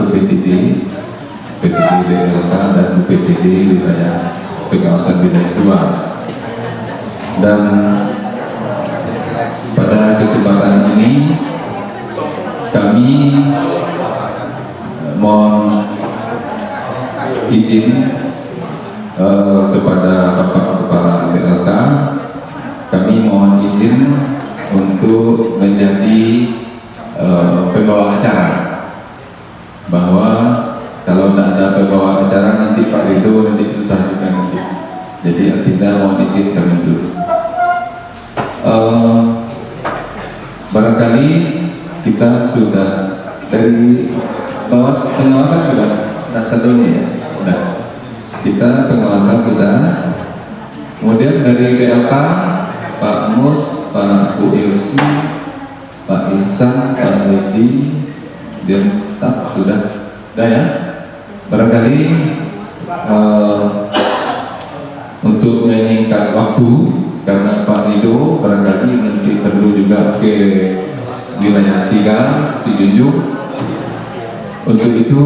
UPTD, UPTD BLK dan UPTD wilayah pengawasan wilayah 2. Dan pada kesempatan ini kami mohon izin kepada Bapak Kepala BLK, kami mohon izin untuk menjadi pembawa acara, bahwa kalau tidak ada pembawa acara nanti Pak Ridho nanti susah juga nanti. Jadi artinya mohon izin kami dulu. Barangkali kita sudah dari bawah pengawasan sudah satunya ya, sudah. Kita pengawasan sudah. Kemudian dari BLK Pak Mus, Pak Bu Yosi, Pak Ihsan, Pak Hedi, dan staf sudah ya. Barangkali untuk menyingkat waktu, karena Pak Ridho barangkali nanti perlu juga ke wilayah 3 Cijunjung. Untuk itu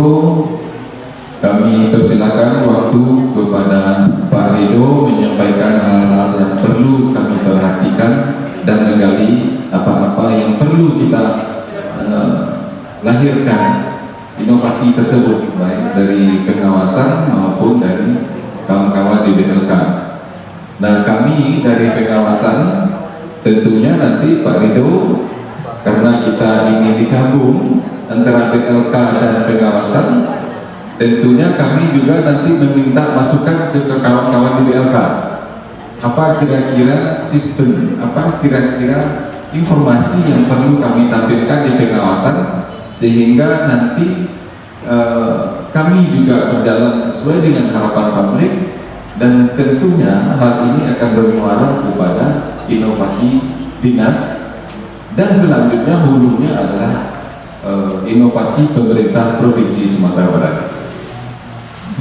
kami persilakan waktu kepada Pak Ridho menyampaikan hal-hal yang perlu kami perhatikan dan menggali apa-apa yang perlu kita lahirkan inovasi tersebut, baik dari pengawasan maupun dari kawan-kawan di BLK. Nah, kami dari pengawasan tentunya nanti Pak Ridho, karena kita ingin digabung antara BLK dan pengawasan, tentunya kami juga nanti meminta masukan ke kawan-kawan di BLK. Apa kira-kira sistem, apa kira-kira informasi yang perlu kami tampilkan di pengawasan, sehingga nanti kami juga berjalan sesuai dengan harapan publik, dan tentunya hal ini akan bermuara kepada inovasi dinas, dan selanjutnya hulunya adalah inovasi pemerintah Provinsi Sumatera Barat.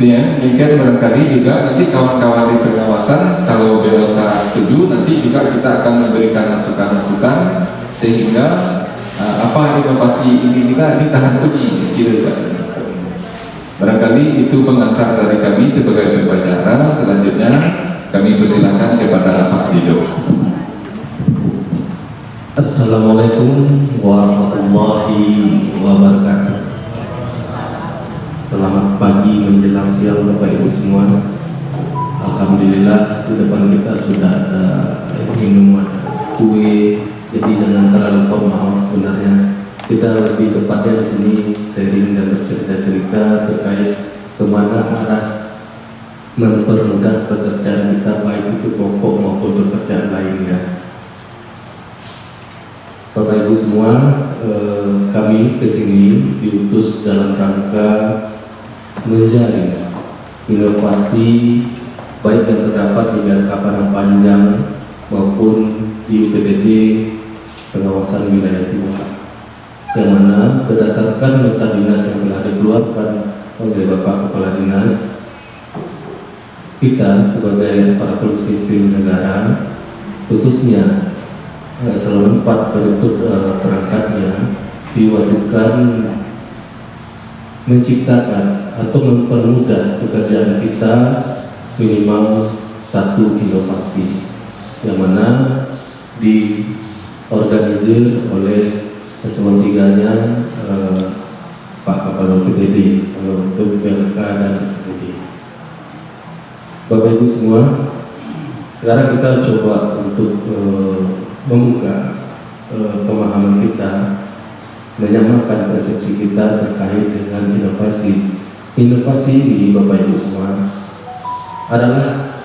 Ya, demikian barangkali juga nanti kawan-kawan di pengawasan, kalau BLK setuju, nanti juga kita akan memberikan masukan-masukan sehingga apa inovasi ini kita ditahan uji, gitu. Barangkali itu pengantar dari kami sebagai pembicara. Selanjutnya kami persilakan kepada Pak Ridho. Assalamualaikum warahmatullahi wabarakatuh. Selamat pagi menjelang siang Bapak Ibu semua. Alhamdulillah di depan kita sudah ada minum, ada kue, jadi jangan terlalu formal. Sebenarnya kita lebih tepatnya di sini sharing dan bercerita-cerita terkait kemana arah mempermudah pekerjaan kita, baik itu pokok maupun pekerjaan lainnya. Bapak Ibu semua, kami kesini diutus dalam rangka menjaring inovasi baik yang terdapat di BLK Padang Panjang maupun di UPTD pengawasan wilayah 2, yang mana berdasarkan nota dinas yang telah dikeluarkan oleh Bapak Kepala Dinas, kita sebagai aparatur sipil negara, khususnya selama 4 berikut perangkatnya, diwajibkan menciptakan atau mempermudah pekerjaan kita minimal 1 inovasi, yang mana diorganisir oleh eselon 3-nya Pak Kepala UPTD, kalau untuk BLK dan UPTD. Bapak Ibu semua, sekarang kita coba untuk membuka pemahaman kita, menyamakan persepsi kita terkait dengan inovasi. Inovasi ini Bapak Ibu semua adalah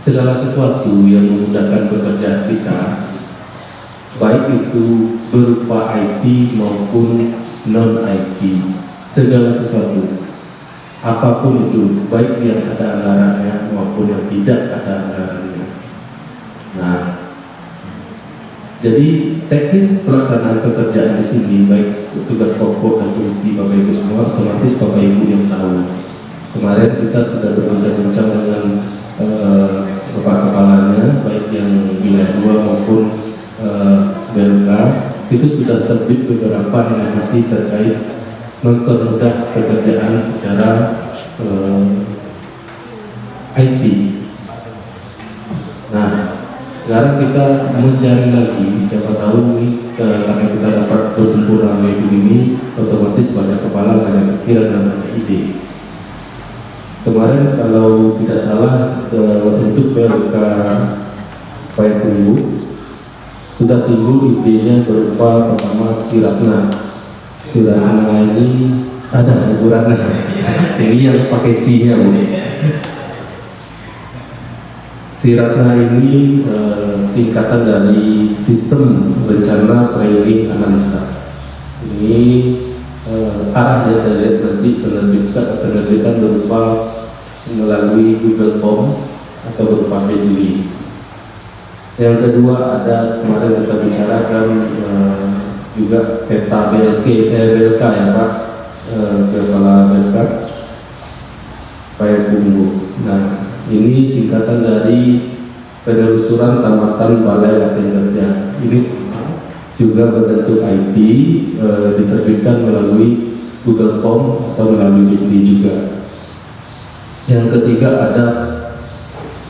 segala sesuatu yang memudahkan pekerjaan kita, baik itu berupa IT maupun non-IT. Segala sesuatu, apapun itu, baik yang ada anggarannya maupun yang tidak ada anggarannya. Nah, jadi teknis pelaksanaan pekerjaan di sini, baik tugas pokok dan fungsi Bapak Ibu semua, otomatis Bapak Ibu yang tahu. Kemarin kita sudah berbincang-bincang dengan Bapak Kepalanya, baik yang wilayah 2 maupun BLK, itu sudah terbit beberapa inovasi terkait mempermudah pekerjaan secara IT. Nah, sekarang kita mencari lagi, siapa tahu nih karena kita dapat berkumpul ramai ini, otomatis banyak kepala, banyak pikiran dan banyak ide. Kemarin kalau tidak salah untuk PLK Payakumbuh sudah timbul idenya berupa pertama si Ratna. Si Ratna ini ada Bu Ratna. Ini yang pakai C-nya Bu. Si Ratna ini singkatan dari Sistem Rencana Planning Analisa. Ini arahnya saya lihat nanti penerbitan berupa melalui Google Form atau berupa Mendeley. Yang kedua ada kemarin kita bicarakan juga peta BLK ya Pak, Kepala BLK Payakumbuh. Nah, ini singkatan dari penelusuran tamatan Balai Latihan Kerja. Ini juga berbentuk IT, diterbitkan melalui Google Form atau melalui Mendeley juga. Yang ketiga ada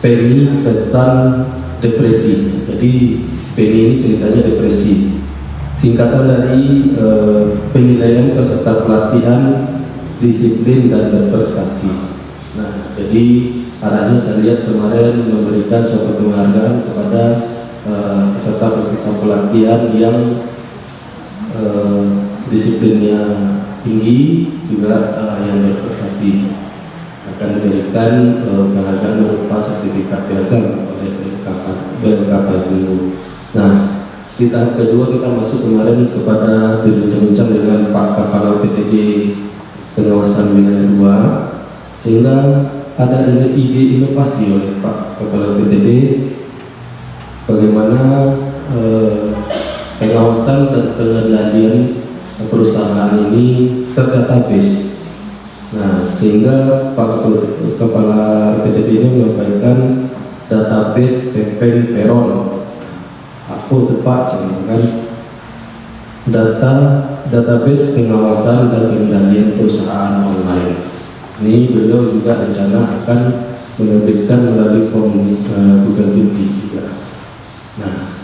PENI pesan depresi. Jadi PENI ini ceritanya depresi. Singkatan dari penilaian peserta pelatihan disiplin dan berprestasi. Nah, jadi arahnya saya lihat kemarin memberikan suatu penghargaan kepada peserta pelatihan yang disiplinnya tinggi juga yang berprestasi. Akan diberikan penghargaan berupa sertifikat piagam oleh BLK Payakumbuh. Nah, di tahap kedua kita masuk kemarin kepada berbincang-bincang dengan Pak Kepala PTD Pengawasan Wilayah 2, sehingga ada ide inovasi oleh Pak Kepala PTD bagaimana pengawasan dan pengendalian perusahaan ini terdatabase. Nah, sehingga Pak Kepala PTD ini menyampaikan database campaign peron. Aku tepat kan database pengawasan dan pengendalian perusahaan online. Ini beliau juga rencana akan menerbitkan melalui form Google Beauty juga. Nah,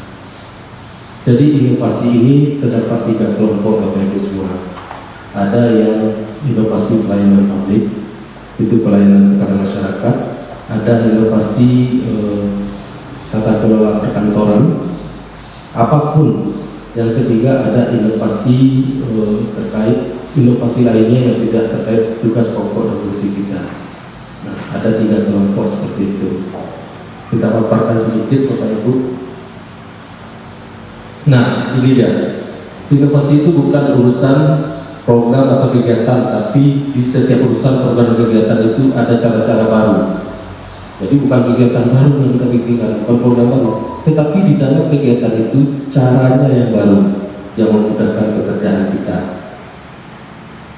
jadi inovasi ini terdapat 3 kelompok Bapak Ibu semua. Ada yang inovasi pelayanan publik, itu pelayanan kepada masyarakat. Ada inovasi tata kelola perkantoran, apapun. Yang ketiga ada inovasi terkait inovasi lainnya yang tidak terkait tugas pokok dan fungsi kita. Nah, ada 3 kelompok seperti itu. Kita paparkan sedikit Bapak Ibu. Nah, ini dia. Inovasi itu bukan urusan program atau kegiatan, tapi di setiap urusan program dan kegiatan itu ada cara-cara baru. Jadi bukan kegiatan baru yang kita pikirkan, bukan program baru, tetapi di dalam kegiatan itu caranya yang baru yang memudahkan pekerjaan kita.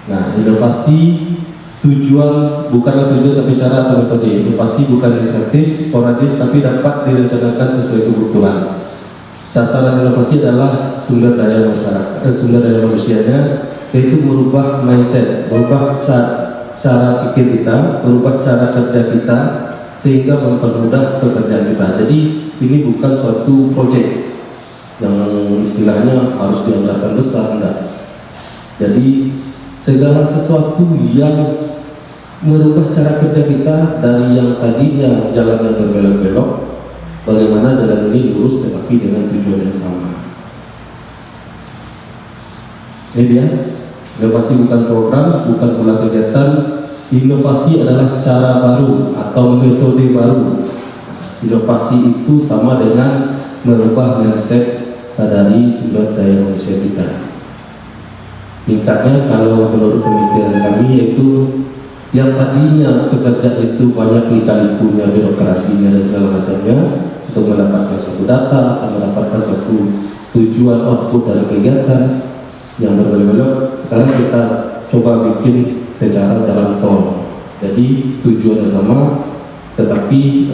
Nah, inovasi tujuan bukanlah tujuan tapi cara atau metode. Inovasi bukan inisiatif sporadis tapi dapat direncanakan sesuai kebutuhan. Sasaran inovasi adalah sumber daya masyarakat, sumber daya manusianya, yaitu merubah mindset, merubah cara pikir kita, merubah cara kerja kita, sehingga mempermudah pekerjaan kita. Jadi ini bukan suatu proyek yang istilahnya harus dianggarkan besar, enggak. Jadi segala sesuatu yang merubah cara kerja kita dari yang tadinya jalannya berbelok-belok, bagaimana jalan ini lurus tetapi dengan tujuan yang sama. Ini dia. Inovasi bukan program, bukan pula kegiatan. Inovasi adalah cara baru atau metode baru. Inovasi itu sama dengan merubah mindset dari sumber daya manusia kita. Singkatnya, kalau menurut pemikiran kami, yaitu yang tadinya pekerja itu banyak lika-likunya, birokrasinya dan segala macamnya untuk mendapatkan suatu data atau mendapatkan suatu tujuan output dari kegiatan yang berbelok-belok. Sekarang kita coba bikin secara jalan tol. Jadi tujuannya sama, tetapi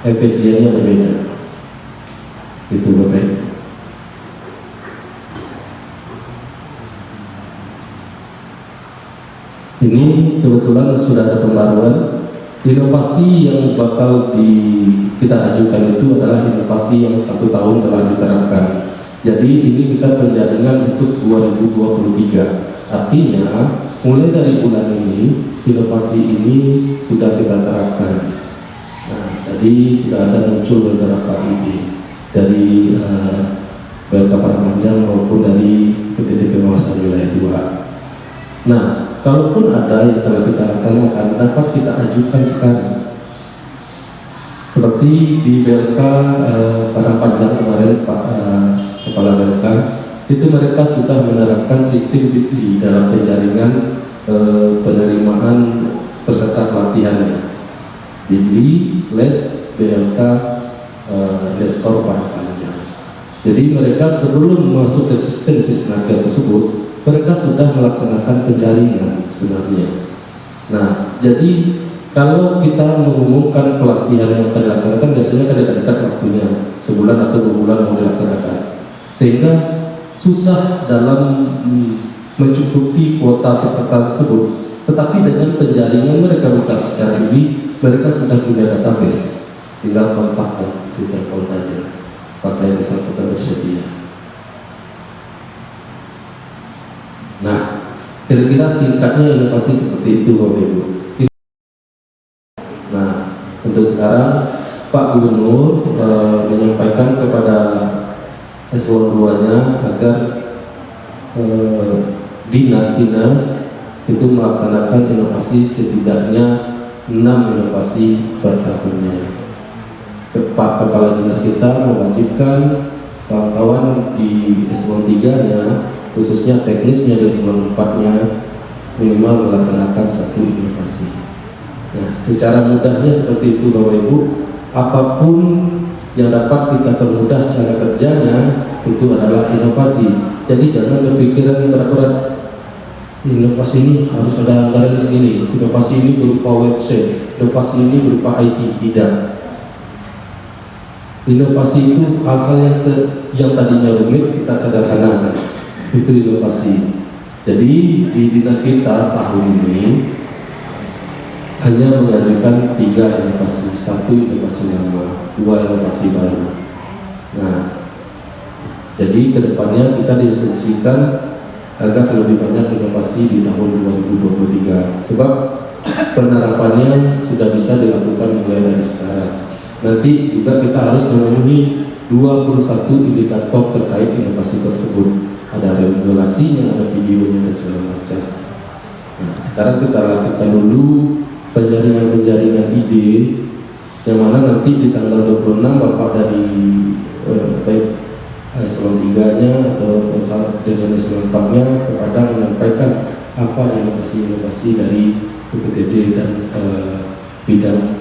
efisiennya berbeda. Itu Bapak. Ini kebetulan sudah ada pembaruan. Inovasi yang bakal kita ajukan itu adalah inovasi yang 1 tahun telah diterapkan. Jadi ini kita penjaringan untuk 2023. Artinya mulai dari bulan ini inovasi ini sudah kita terapkan. Nah, tadi sudah ada muncul beberapa ide dari BLK Paramanjang maupun dari PTD Pengawasan Wilayah 2. Nah, kalaupun ada yang telah kita laksanakan, dapat kita ajukan sekarang. Seperti di BLK Paramanjang kemarin Pak Kepala BLK, itu mereka sudah menerapkan sistem di dalam penjaringan penerimaan peserta pelatihannya. Bidli/BLK Deskor Paramanjang. Jadi mereka sebelum masuk ke sistem Sisnaker tersebut, mereka sudah melaksanakan penjaringan sebenarnya. Nah, jadi kalau kita mengumumkan pelatihan yang akan dilaksanakan, biasanya kan dekat-dekat waktunya, sebulan atau 2 bulan mau dilaksanakan, sehingga susah dalam mencukupi kuota peserta tersebut. Tetapi dengan penjaringan mereka buka secara ini, mereka sudah punya database, tinggal kontak dan ditelepon saja, apakah yang bersangkutan bersedia. Nah, kira-kira singkatnya inovasi seperti itu, Bapak Ibu. Nah, untuk sekarang Pak Gubernur menyampaikan kepada eselon 2-nya agar dinas-dinas itu melaksanakan inovasi setidaknya 6 inovasi per tahunnya. Pak Kepala Dinas kita mewajibkan kawan-kawan di eselon 3-nya, khususnya teknisnya di eselon 4-nya, minimal melaksanakan 1 inovasi. Nah, secara mudahnya seperti itu Bapak Ibu, apapun yang dapat kita permudah cara kerjanya itu adalah inovasi. Jadi jangan berpikiran yang berat-berat. Inovasi ini harus ada anggaran segini, inovasi ini berupa website, inovasi ini berupa IT. Tidak. Inovasi itu hal-hal yang tadinya rumit kita sederhanakan. Itu inovasi. Jadi di dinas kita tahun ini hanya mengajukan 3 inovasi, 1 inovasi lama, 2 inovasi baru. Nah, jadi kedepannya kita diskusikan agar lebih banyak inovasi di tahun 2023. Sebab penerapannya sudah bisa dilakukan mulai dari sekarang. Nanti juga kita harus memenuhi 21 indikator terkait inovasi tersebut. Ada regulasinya, ada videonya dan segala macam. Nah, sekarang kita lakukan dulu penjaringan ide, yang mana nanti di tanggal 26 Bapak dari baik eselon 3-nya atau dengan eselon 4-nya kepada menyampaikan apa inovasi-inovasi dari PPTD dan bidang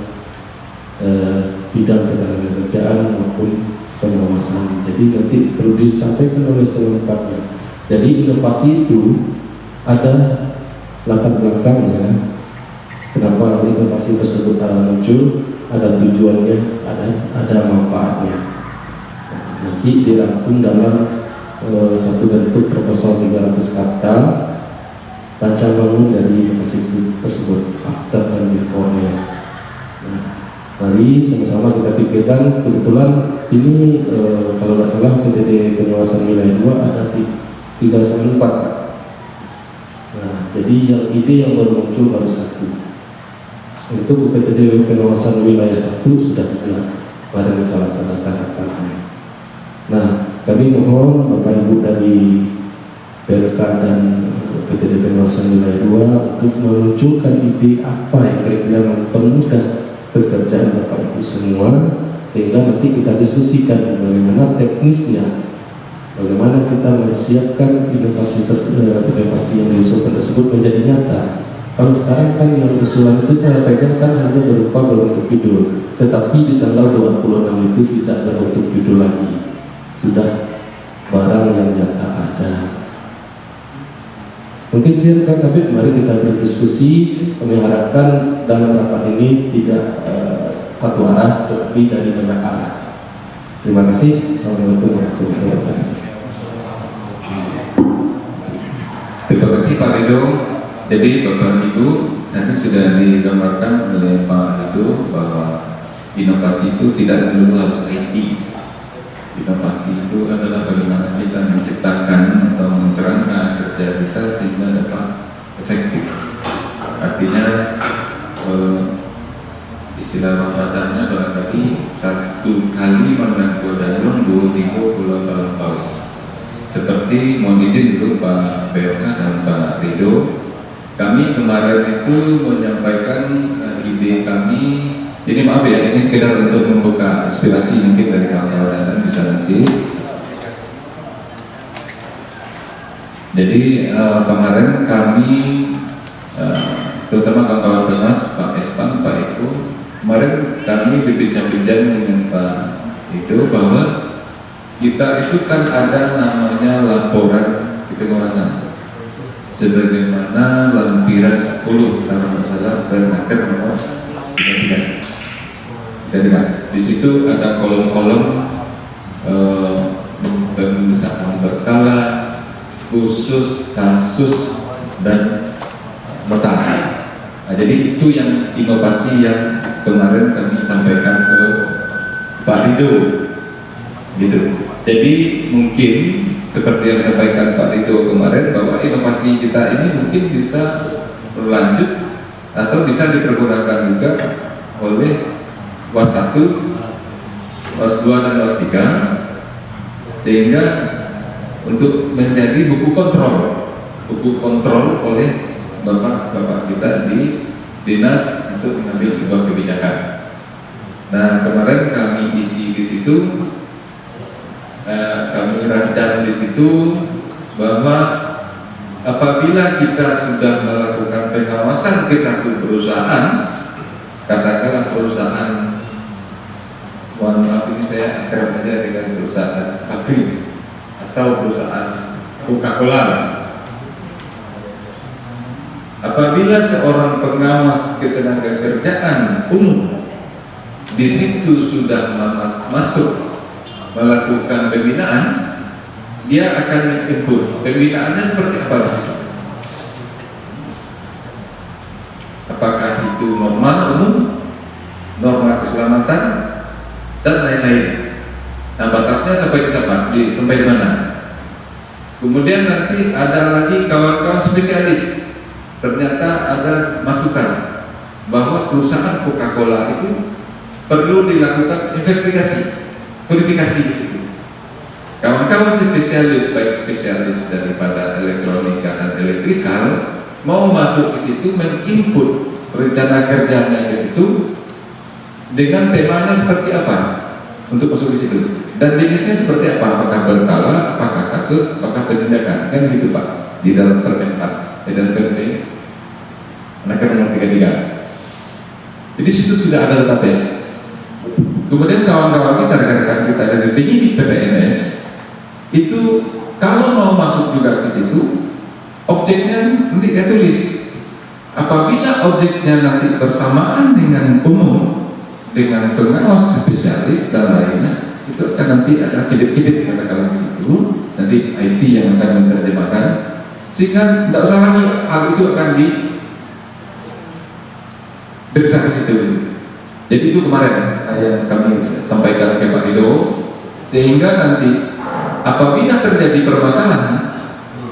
ketenagakerjaan maupun pengawasan. Jadi nanti perlu disampaikan oleh eselon 4-nya. Jadi inovasi itu ada latar belakangnya. Kenapa inovasi tersebut muncul? Ada tujuannya, ada manfaatnya. Nah, nanti dirangkum dalam satu bentuk proposal 300 kata rancang bangun dari inovasi tersebut, after dan before-nya. Nah, mari sama-sama kita pikirkan. Kebetulan ini kalau nggak salah PTD Pengawasan Wilayah 2 ada 394. Nah, jadi yang ide yang baru muncul baru 1. Untuk PTD Pengawasan Wilayah 1 sudah digelar, mari kita laksanakan rapat-rapatnya. Nah, kami mohon Bapak Ibu dari BLK dan PTD Pengawasan Wilayah 2 untuk memunculkan ide apa yang kira-kira mempermudah pekerjaan Bapak Ibu semua, sehingga nanti kita diskusikan bagaimana teknisnya, bagaimana kita menyiapkan inovasi yang diusulkan tersebut menjadi nyata. Kalau sekarang kan yang usulan itu saya pegang kan hanya berupa berbentuk judul, tetapi di tanggal 26 itu tidak berbentuk judul lagi, sudah barang yang nyata ada. Mungkin silakan Kabit, mari kita berdiskusi. Kami harapkan dalam rapat ini tidak satu arah, tetapi dari banyak arah. Terima kasih. Assalamualaikum warahmatullahi wabarakatuh. Terima kasih Pak Rido. Jadi Bapak Ibu, tadi sudah digambarkan oleh Pak Rido bahwa inovasi itu tidak melulu harus IT. Inovasi itu adalah bagaimana kita menciptakan atau mencerahkan kerja kita sehingga dapat efektif. Artinya istilah Ramadannya barangkali satu kali menangkul dalam 2 minggu pulau terlampau. Seperti mohon izin dulu Pak BOK dan Pak Rido, kami kemarin itu menyampaikan ide kami. Ini maaf ya, ini sekedar untuk membuka inspirasi mungkin dari kawan-kawan dan bisa nanti. Jadi kemarin kami terutama kawan-kawan Tenas, Pak Espan, Pak Eko, kemarin kami berbincang-bincang dengan Pak Rido bahwa kita itu kan ada namanya laporan pengawasan sebagaimana lampiran 10 dalam masalah Pernaker nomor 33. Di situ ada kolom-kolom pemeriksaan berkala, khusus, kasus, dan nota. Nah, jadi itu yang inovasi yang kemarin kami sampaikan ke Pak Rido, gitu. Jadi mungkin seperti yang disampaikan Pak Rido kemarin bahwa inovasi kita ini mungkin bisa berlanjut atau bisa dipergunakan juga oleh WAS 1, WAS 2 dan WAS 3 sehingga untuk menjadi buku kontrol oleh bapak-bapak kita di dinas untuk mengambil sebuah kebijakan. Nah, kemarin kami isi di situ, kami rancang di situ bahwa apabila kita sudah melakukan pengawasan ke satu perusahaan, katakanlah perusahaan, mohon maaf ini saya akrab saja dengan perusahaan pabrik atau perusahaan Coca-Cola. Apabila seorang pengawas ketenagakerjaan umum di situ sudah masuk melakukan pembinaan, dia akan menginput pembinaannya seperti apa di situ. Apakah itu norma umum, norma keselamatan, dan lain-lain. Nah, batasnya sampai di mana? Kemudian nanti ada lagi kawan-kawan spesialis. Ternyata ada masukan bahwa perusahaan Coca-Cola itu perlu dilakukan investigasi, verifikasi di situ. Kawan-kawan spesialis, baik spesialis daripada elektronika dan elektrikal, mau masuk ke situ menginput rencana kerjanya ke situ dengan temanya seperti apa untuk masuk ke situ dan jenisnya seperti apa, apakah bersalah, apakah kasus, apakah penindakan, kan gitu Pak di dalam Permen 4 dan Permen Pernaker nomor 33. Jadi situ sudah ada database. Kemudian kawan-kawan kita, rekan-rekan kita dari penyidik PPNS itu kalau mau masuk juga ke situ, objeknya nanti dia tulis. Apabila objeknya nanti bersamaan dengan umum, dengan pengawas spesialis dan lainnya, itu akan nanti ada kidip-kidip katakanlah itu, nanti IT yang akan menerjemahkan, sehingga tidak usah lagi hal itu akan diperiksa ke situ. Jadi itu kemarin kami sampaikan ke Pak Rido, sehingga nanti apabila terjadi permasalahan,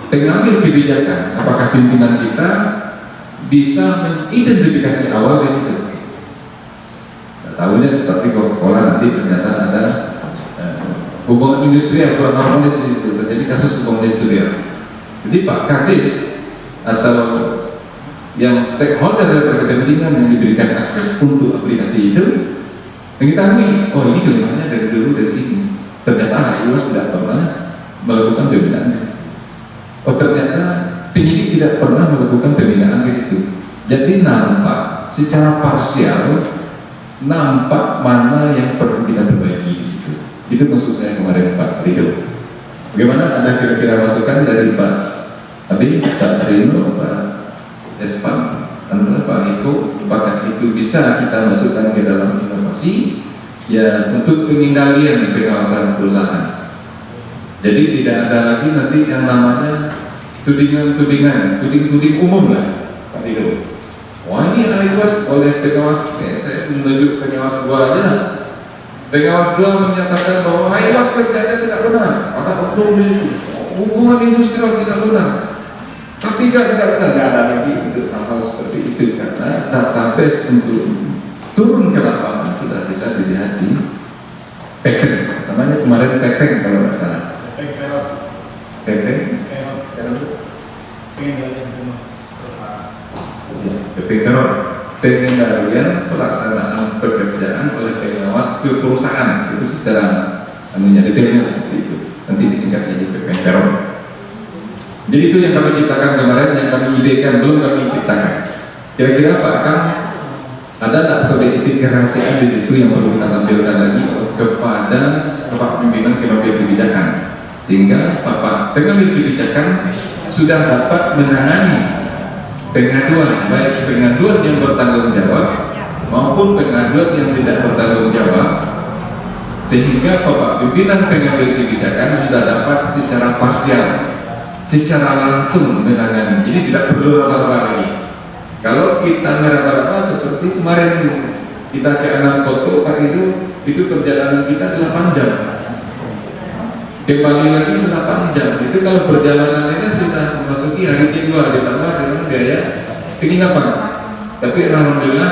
pengambil kebijakan, apakah pimpinan kita bisa mengidentifikasi awal di situ. Nah, tahunya seperti Coca-Cola nanti ternyata ada hubungan industrial kurang harmonis di situ, terjadi kasus hubungan industrial. Jadi Pak Kadis atau yang stakeholder dari kepentingan yang diberikan akses untuk aplikasi itu mengetahui, oh ini kelimanya dari dulu dari sini. Ternyata HIWAS tidak pernah melakukan pembinaan. Oh ternyata penyidik tidak pernah melakukan pembinaan di situ. Jadi nampak secara parsial, nampak mana yang perlu kita perbaiki di situ. Itu maksud saya kemarin Pak Rido. Bagaimana, ada kira-kira masukan dari Pak Rino, Pak Espan, dan Pak Eko, apakah itu bisa kita masukkan ke dalam inovasi ya untuk pengendalian pengawasan perusahaan. Jadi tidak ada lagi nanti yang namanya tuding umum lah. Hidup. Wah ini IWAS oleh pengawas, saya menunjuk pengawas 2 aja lah. Pengawas 2 menyatakan bahwa IWAS kerjanya tidak benar, ada oknum di situ, hubungan industrial tidak benar. Tapi tidak ada lagi untuk hal seperti itu karena database untuk turun ke lapangan sudah bisa dilihat di Pekeng, namanya kemarin Pekeng kalau nggak salah. Pekeng. Pengendalian pelaksanaan pekerjaan oleh pengawas ke perusahaan itu secara detailnya seperti itu. Nanti disingkat jadi PPKR. Jadi itu yang kami ciptakan kemarin, yang kami idekan, belum kami ciptakan. Kira-kira Pak Kang, ada tak kode etik kerahasiaan di situ yang perlu kita tampilkan lagi kepada Bapak Pimpinan Kemampuan Kebijakan, sehingga Bapak Pengambil Kebijakan sudah dapat menangani pengaduan, baik pengaduan yang bertanggung jawab maupun pengaduan yang tidak bertanggung jawab, sehingga Bapak Pimpinan Pengambil Kebijakan sudah dapat secara parsial, secara langsung menangani. Jadi tidak perlu raba-raba lagi. Kalau kita meraba-raba seperti kemarin kita ke Anak Koto Pak itu perjalanan kita 8 jam. Kembali lagi 8 jam. Itu kalau perjalanan ini sudah memasuki hari kedua ditambah dengan biaya penginapan. Tapi alhamdulillah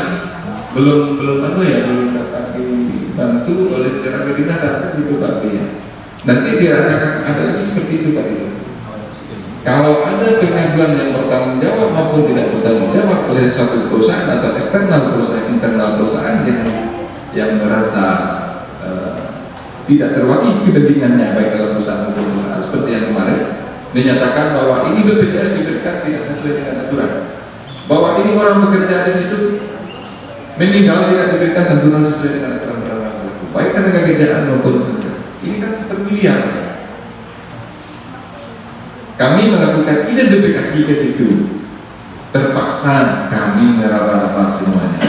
belum dapat dibantu oleh secara kedinasan itu Pak ya. Nanti tidak ada lagi seperti itu Pak itu. Kalau ada pengaduan yang bertanggung jawab maupun tidak bertanggung jawab oleh suatu perusahaan atau eksternal perusahaan, internal perusahaan yang merasa tidak terwakili kepentingannya baik dalam perusahaan maupun perusahaan seperti yang kemarin menyatakan bahwa ini BPJS diberikan tidak sesuai dengan aturan, bahwa ini orang bekerja di situ meninggal tidak diberikan santunan sesuai dengan aturan baik tenaga kerjaan maupun ini kan bermiliar. Kami melakukan identifikasi ke situ, terpaksa kami meraba-raba semuanya.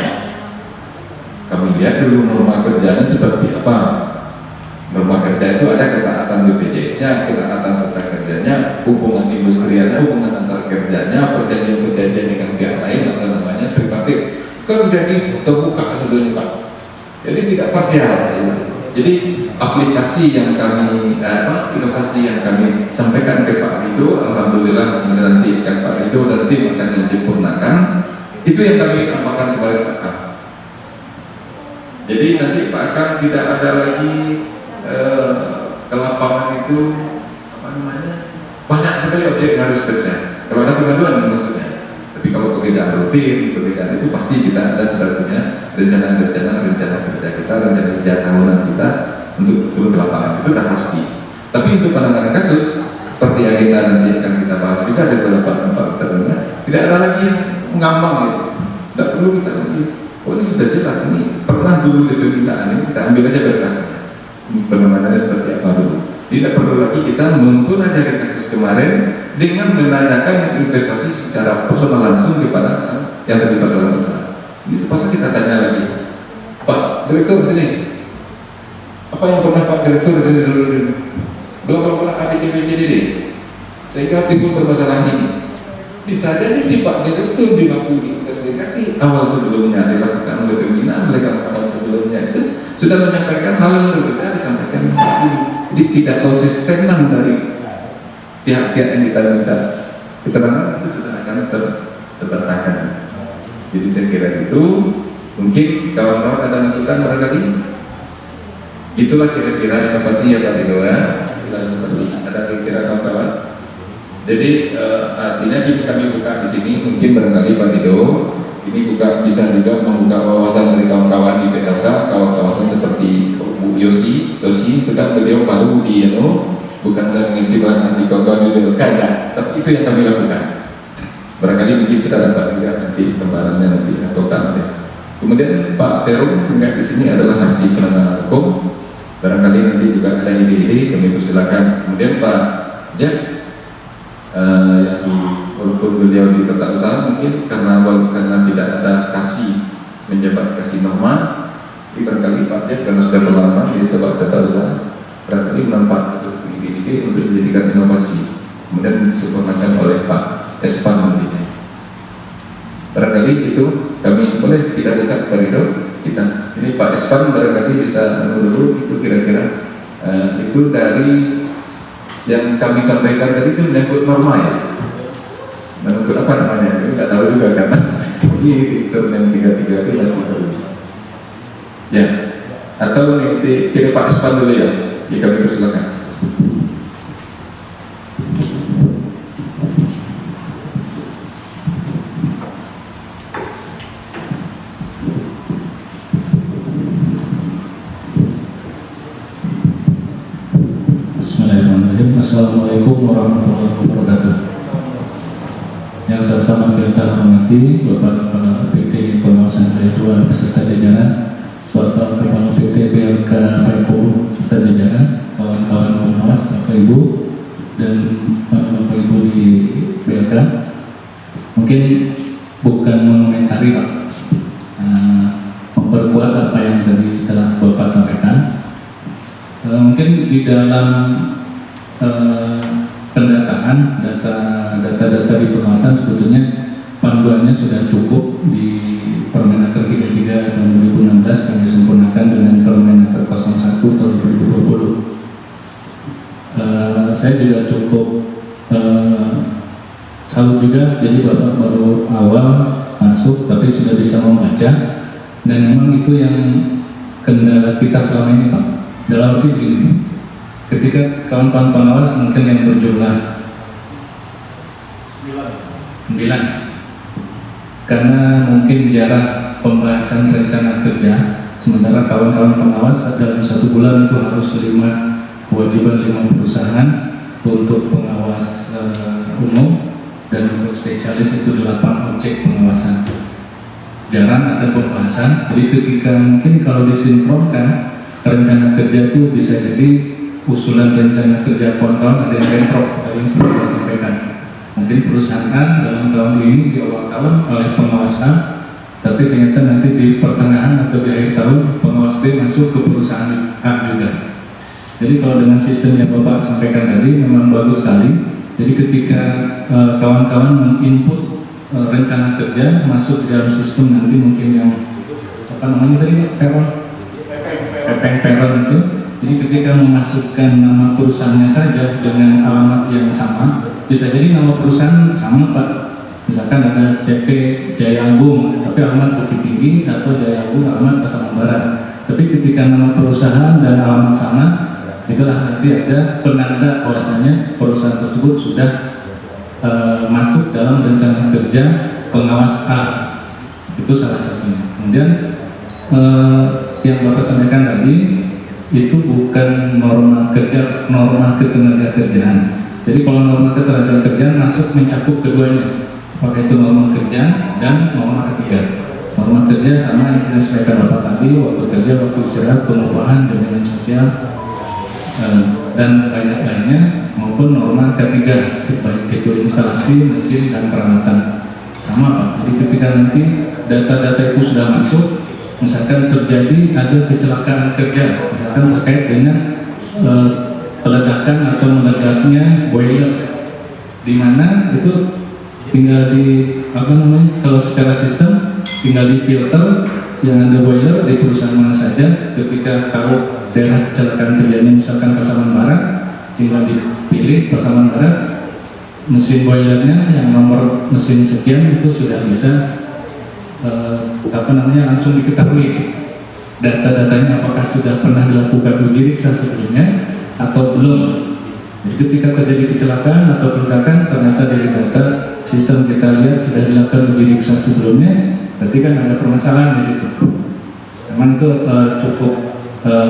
Kami lihat dulu norma kerjanya seperti apa. Norma kerja itu ada ketaatan BPJS-nya, ketaatan tata kerjanya, hubungan industrialnya, hubungan antar kerjanya, perjanjian-perjanjian dengan pihak lain atau namanya tripartit. Kan jadi terbuka sebelumnya Pak. Jadi tidak parsial. Jadi aplikasi yang kami inovasi yang kami sampaikan ke Pak Rido, alhamdulillah nanti Pak Rido dan tim akan menyempurnakan. Itu yang kami amalkan kepada Pak Kang. Jadi nanti Pak Kang tidak ada lagi ke lapangan itu banyak sekali objek yang harus bersih. Kalau ada pengaduan maksudnya. Tapi kalau pekerjaan rutin, pekerjaan itu pasti kita ada sudah punya rencana kerja kita, rencana kerja tahunan kita untuk turun ke lapangan, itu sudah pasti. Tapi untuk penanganan kasus seperti agenda nanti akan kita bahas juga di beberapa tempat tertentu, tidak ada lagi ngambang gitu. Tidak perlu kita lagi. Oh ini sudah jelas, ini pernah dulu di permintaan ini kita ambil aja berkasnya. Penanganannya seperti apa dulu. Tidak perlu lagi kita mempelajari kasus kemarin dengan menanyakan investasi secara personal langsung kepada yang terlibat dalam masalah. Ini pasti kita tanya lagi, Pak Direktur sini, apa yang pernah Pak Direktur dari dulu belum ABCD sehingga timbul permasalahan ini. Bisa jadi si Pak Direktur dilakukan investigasi awal sebelumnya dilakukan oleh pembina, mereka awal sebelumnya itu sudah menyampaikan hal yang berbeda disampaikan lagi. Jadi tidak konsistenan dari pihak-pihak yang kita minta keterangan itu sudah akan terbantahkan. Jadi saya kira itu mungkin kawan-kawan ada masukan barangkali. Itulah kira-kira inovasi ya Pak Rido ya. Ada kira-kira kawan-kawan. Jadi artinya ini kami buka di sini mungkin barangkali Pak Rido ini bisa juga membuka wawasan dari kawan-kawan di PLK, kawan-kawan seperti Bu Yosi itu kan beliau baru di bukan saya mengecilkan nanti kawan-kawan di PLK, tapi itu yang kami lakukan. Barangkali mungkin sudah dapat juga nanti gambarannya nanti atau kan. Kemudian Pak Perum juga di sini adalah hasil penanganan hukum. Barangkali nanti juga ada ide-ide kami persilakan. Kemudian Pak Jeff yang walaupun beliau di tata usaha mungkin karena tidak ada menjabat kasih norma, jadi barangkali Pak Jeff karena sudah berlama di tempat tata usaha barangkali menempatkan ide-ide untuk dijadikan inovasi. Kemudian disempurnakan oleh Pak Espan nantinya. barangkali itu kami boleh kita buka koridor kita. Ini Pak Espan barangkali bisa dulu itu kira-kira itu dari yang kami sampaikan tadi itu menyangkut norma ya. Menyangkut apa namanya? Itu nggak tahu juga karena ini term yang 33 itu masih baru. Ya. Atau nanti kira Pak Espan dulu ya. Jika kami persilakan. Assalamualaikum warahmatullahi wabarakatuh. Yang saya sama kita hormati Bapak Kepala PT Pengawasan Raya 2 beserta jajaran, Bapak Kepala PT PLK PKU beserta jajaran, kawan-kawan pengawas, Bapak Ibu dan Bapak Ibu di PLK. Mungkin bukan mengomentari Pak, memperkuat apa yang tadi telah Bapak sampaikan. Mungkin di dalam pendataan data-data di pengawasan sebetulnya panduannya sudah cukup di Permenaker 33 tahun 2016 kami sempurnakan dengan Permenaker 01 tahun 2020. Saya juga cukup salut juga, jadi Bapak baru awal masuk tapi sudah bisa membaca, dan memang itu yang kendala kita selama ini Pak. Dalam arti begini, ketika kawan-kawan pengawas mungkin yang berjumlah 9, karena mungkin jarak pembahasan rencana kerja, sementara kawan-kawan pengawas dalam 1 bulan itu harus 5 kewajiban 5 perusahaan untuk pengawas umum, dan untuk spesialis itu 8 objek pengawasan. Jarang ada pembahasan, jadi ketika mungkin kalau disinkronkan rencana kerja itu bisa jadi usulan rencana kerja kawan-kawan ada yang bentrok tadi yang sudah saya sampaikan. Mungkin perusahaan dalam tahun ini di awal tahun oleh pengawas A, tapi ternyata nanti di pertengahan atau di akhir tahun pengawas B masuk ke perusahaan A juga. Jadi kalau dengan sistem yang Bapak sampaikan tadi memang bagus sekali. Jadi ketika kawan-kawan menginput rencana kerja masuk di dalam sistem, nanti mungkin yang apa namanya tadi peron itu. Jadi ketika memasukkan nama perusahaannya saja dengan alamat yang sama, bisa jadi nama perusahaan sama Pak. Misalkan ada CP Jaya Agung, tapi alamat Bukit Tinggi, atau Jaya Agung alamat Pasaman Barat. Tapi ketika nama perusahaan dan alamat sama, itulah nanti ada penanda bahwasanya perusahaan tersebut sudah masuk dalam rencana kerja pengawas A. Itu salah satunya. Kemudian yang Bapak sampaikan tadi itu bukan norma kerja, norma ketenagakerjaan. Jadi kalau norma ketenagakerjaan masuk mencakup keduanya, apakah itu norma kerja dan norma ketiga. Norma kerja sama yang kita sampaikan Bapak tadi, waktu kerja, waktu istirahat, pengupahan, jaminan sosial, dan banyak lainnya, maupun norma ketiga, baik itu instalasi, mesin, dan peralatan. Sama Pak, jadi ketika nanti data-data itu sudah masuk, misalkan terjadi ada kecelakaan kerja, misalkan terkait dengan peledakan atau meledaknya boiler, di mana itu tinggal di apa namanya, kalau secara sistem tinggal di filter yang ada boiler di perusahaan mana saja. Ketika tahu daerah kecelakaan kerjanya misalkan Pasaman Barat, tinggal dipilih Pasaman Barat, mesin boilernya yang nomor mesin sekian itu sudah bisa apa namanya, langsung diketahui data-datanya apakah sudah pernah dilakukan uji riksa sebelumnya atau belum. Jadi ketika terjadi kecelakaan atau kerusakan, ternyata dari data sistem kita lihat sudah dilakukan uji riksa sebelumnya, berarti kan ada permasalahan di situ. Memang itu cukup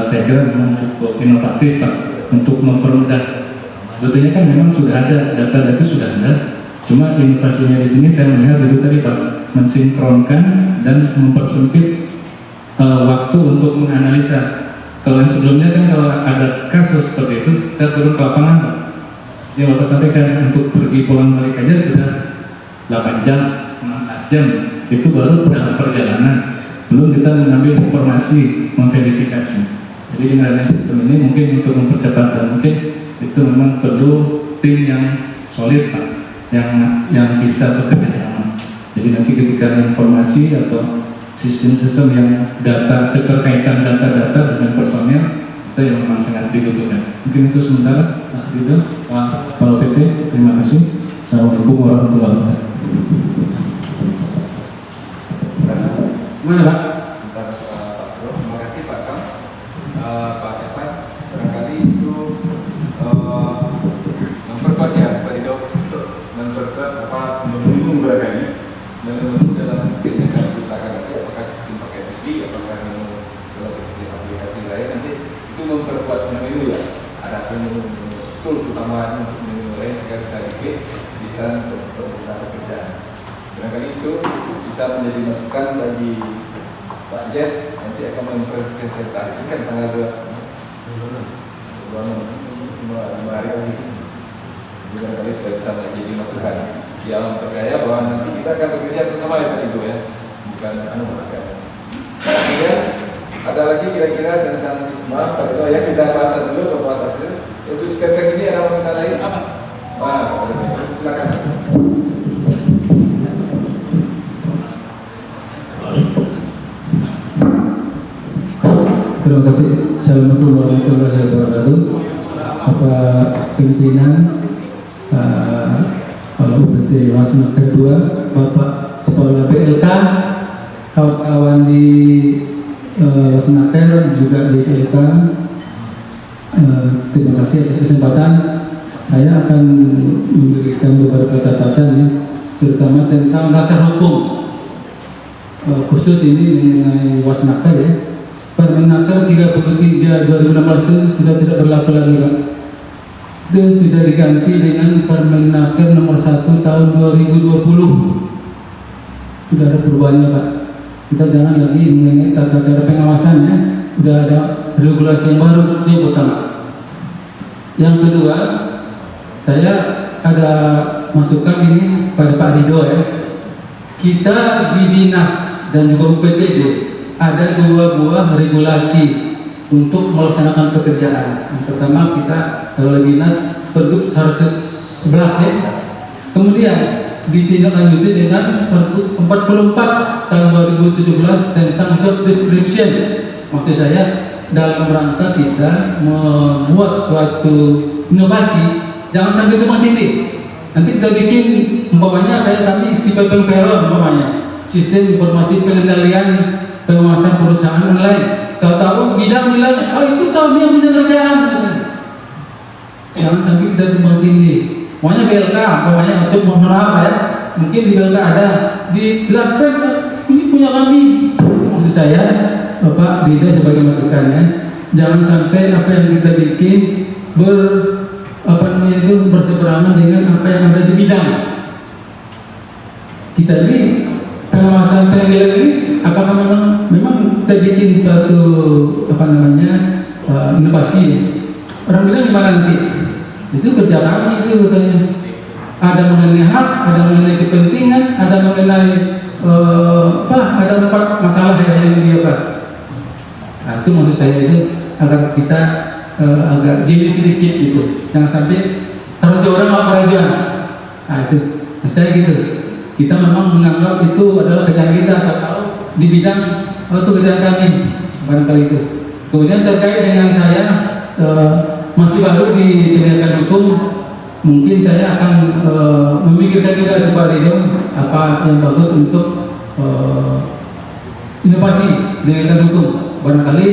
saya kira memang cukup inovatif Pak untuk mempermudah. Sebetulnya kan memang sudah ada data-data, sudah ada. Cuma inovasinya di sini saya melihat itu tadi Pak, mensinkronkan dan mempersempit waktu untuk menganalisa. Kalau yang sebelumnya kan kalau ada kasus seperti itu kita turun ke lapangan Pak. Yang Bapak sampaikan untuk pergi pulang balik aja sudah 8 jam, 4 jam, itu baru dalam perjalanan. Belum kita mengambil informasi, memverifikasi. Jadi dengan adanya sistem ini mungkin untuk mempercepat, dan mungkin itu memang perlu tim yang solid Pak, yang bisa bekerja sama. Jadi Jadi nanti ketika informasi atau sistem-sistem yang data keterkaitan data-data dengan personel itu yang memang sangat dibutuhkan. Mungkin itu sementara. Nah, gitu. Pak PT, terima kasih. Assalamualaikum warahmatullahi wabarakatuh. Mana Pak? Terima kasih Pak Sam. Pak Evan, barangkali itu memperkuat ya Pak Rido untuk memperkuat mendukung barangkali mendukung dalam sistem yang kami ciptakan nanti, apakah sistem pakai TV, apakah aplikasi lain nanti itu memperkuat menu ya. Ada menu tool utama untuk menu lain agar bisa bisa untuk permukaan pekerjaan. Barangkali itu bisa menjadi masukan bagi Pak Jet, nanti akan mempresentasikan tanggal 2 hari lagi. Jadi barangkali saya bisa menjadi masukan. Di alam percaya bahwa nanti kita akan bekerja bersama ya Pak Ibu ya, bukan kemudian ada lagi kira-kira tentang maaf Pak Ibu ya, kita bahas dulu beberapa dulu. Untuk skepek ini ada masukan lain apa? Silakan. Terima kasih. Assalamualaikum warahmatullahi wabarakatuh. Bapak pimpinan, Kepala UPT Wasna kedua, Bapak Kepala BLK, kawan-kawan di Wasnaker juga di BLK. Terima kasih atas kesempatan. Saya akan memberikan beberapa catatan ya, terutama tentang dasar hukum. Khusus ini mengenai Wasnaker ya. Permenaker 33 2016 itu sudah tidak berlaku lagi Pak. Itu sudah diganti dengan Permenaker nomor 1 tahun 2020. Sudah ada perubahannya Pak. Kita jangan lagi mengenai tata cara pengawasannya. Sudah ada regulasi yang baru, itu yang pertama. Yang kedua, saya ada masukan ini pada Pak Rido ya. Kita di dinas dan juga UPTD ada 2 buah regulasi untuk melaksanakan pekerjaan. Yang pertama kita kalau dinas Pergub 111 ya. Kemudian ditindaklanjuti dengan Pergub 44 tahun 2017 tentang job description. Maksud saya dalam rangka kita membuat suatu inovasi, jangan sampai tumpang tindih. Nanti kita bikin umpamanya kayak kami sistem payroll umpamanya, sistem informasi pengendalian pengawasan perusahaan online. Tahu-tahu bidang bilang, oh itu kami yang punya kerjaan. Jangan sampai kita tumpang tindih. Pokoknya BLK, pokoknya mohon maaf ya. Mungkin di BLK ada, di Lampung ini punya kami. Maksud saya, Bapak Rido sebagai masukannya, jangan sampai apa yang kita bikin berseberangan dengan apa yang ada di bidang. Kita ini pengawasan pengadilan ini apakah memang kita bikin suatu inovasi? Orang bilang gimana nanti? Itu kerja kami itu katanya. Ada mengenai hak, ada mengenai kepentingan, ada mengenai ada 4 masalah yang dia Pak. Nah, itu maksud saya itu agar kita agak jeli sedikit gitu. Jangan sampai terus orang apa kerajaan. Nah itu, maksud saya gitu. Kita memang menganggap itu adalah kerjaan kita, atau di bidang itu kerjaan kami, barangkali itu. Kemudian terkait dengan saya masih baru di pendidikan hukum, mungkin saya akan memikirkan juga kepada Rido apa yang bagus untuk inovasi pendidikan hukum. Barangkali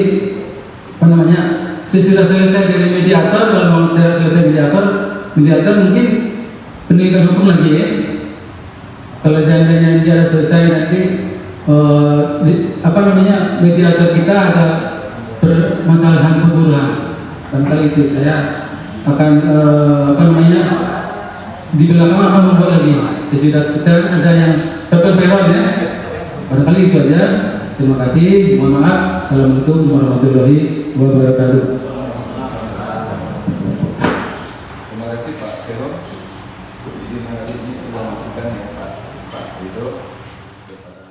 sesudah selesai dari mediator, kalau tidak selesai mediator mungkin pendidikan hukum lagi ya. Kalau seandainya dia selesai nanti mediator kita ada permasalahan perburuan. Barangkali itu saya akan di belakang akan membuat lagi. Sesudah kita ada yang terperon ya. Barangkali itu aja. Terima kasih. Mohon maaf. Assalamualaikum warahmatullahi wabarakatuh. Terima kasih Pak Kero. Jadi hari ini sudah masukan ya Pak Rido kepada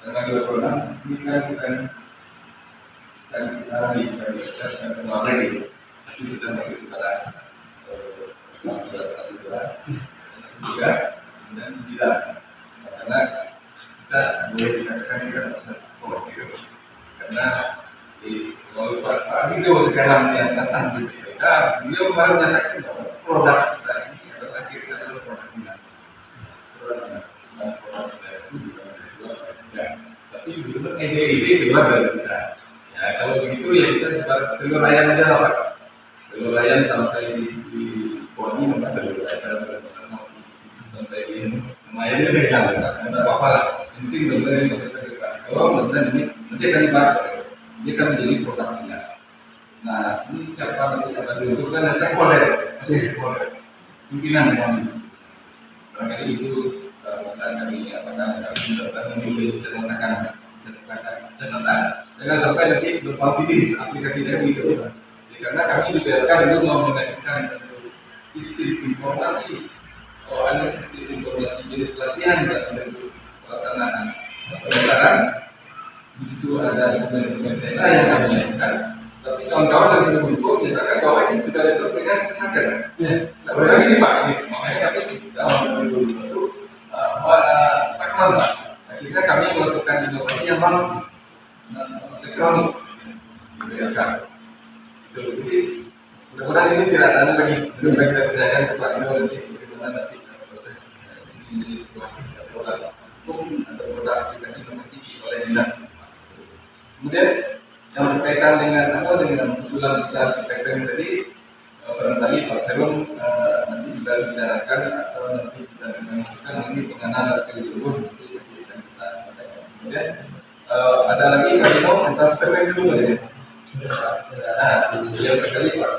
tentang program kita itu sudah masuk kepada juga dan tidak, karena kita boleh dikatakan ini kan khawatir karena kalau Pak Ridho sekarang yang datang di BPK, beliau baru menyatakan bahwa produk kita ini adalah akhirnya adalah produk dinas. Itu juga ada, tapi benar ide-ide keluar dari kita. Ya kalau begitu ya kita sebar telur ayam aja lah Pak. Telur ayam sampai di poni nggak telur ayam sampai di lumayan ini beda Pak. Tidak apa-apa lah. Penting benar ini maksudnya kita. Kalau benar ini nanti akan dibahas Pak. Ini kan menjadi produk dinas. Nah ini siapa nanti akan diusulkan stakeholder, pimpinan yang barangkali itu bisa kami apakah kami dapat memilih catatan. Jangan sampai nanti berpalpiti aplikasinya begitu. Karena kami dibiarkan dulu mau mengajukan sistem informasi, ada sistem informasi jenis pelatihan dan bentuk pelaksanaan pendaftaran. Di situ ada dokumen-dokumen data yang kami lakukan. Tapi kawan-kawan dari Kominfo menyatakan bahwa ini sudah ada dengan snaker. Nah, berarti ini Pak, ini makanya kami dalam 2021 stagnan Pak. Akhirnya kami melakukan inovasi yang mampu elektronik dibiarkan. Jadi mudah-mudahan ini tidak ada lagi. Belum kita kerjakan ke Pak Ridho nanti bagaimana nanti proses ini menjadi sebuah produk hukum atau produk aplikasi inovasi oleh dinas. Kemudian yang berkaitan dengan usulan kita PPM tadi, barangkali Pak Herum nanti kita bicarakan atau nanti kita mengajukan ini pengenalan sekali dulu nanti akan kita sampaikan. Kemudian ada lagi kami mau tentang PPM dulu ya. Yang berkali Pak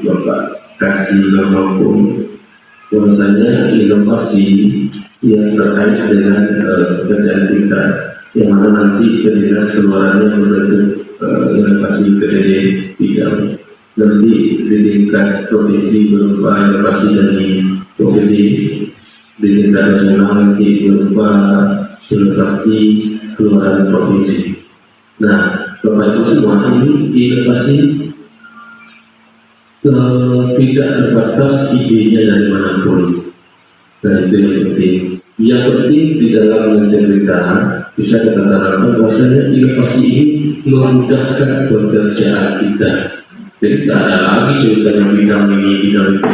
Bapak kasih maupun bahwasanya inovasi yang terkait dengan pekerjaan kita yang mana nanti dinas keluarannya membentuk inovasi PDD bidang nanti di tingkat provinsi berupa inovasi dari OPD, di tingkat nasional nanti berupa inovasi keluaran provinsi. Nah, Bapak Ibu semua, ini inovasi tidak terbatas idenya dari manapun. Nah, itu yang penting. Yang penting di dalam mencerita bisa kita tanamkan bahwasanya inovasi ini memudahkan pekerjaan kita. Jadi tidak ada lagi ceritanya bidang ini, bidang itu,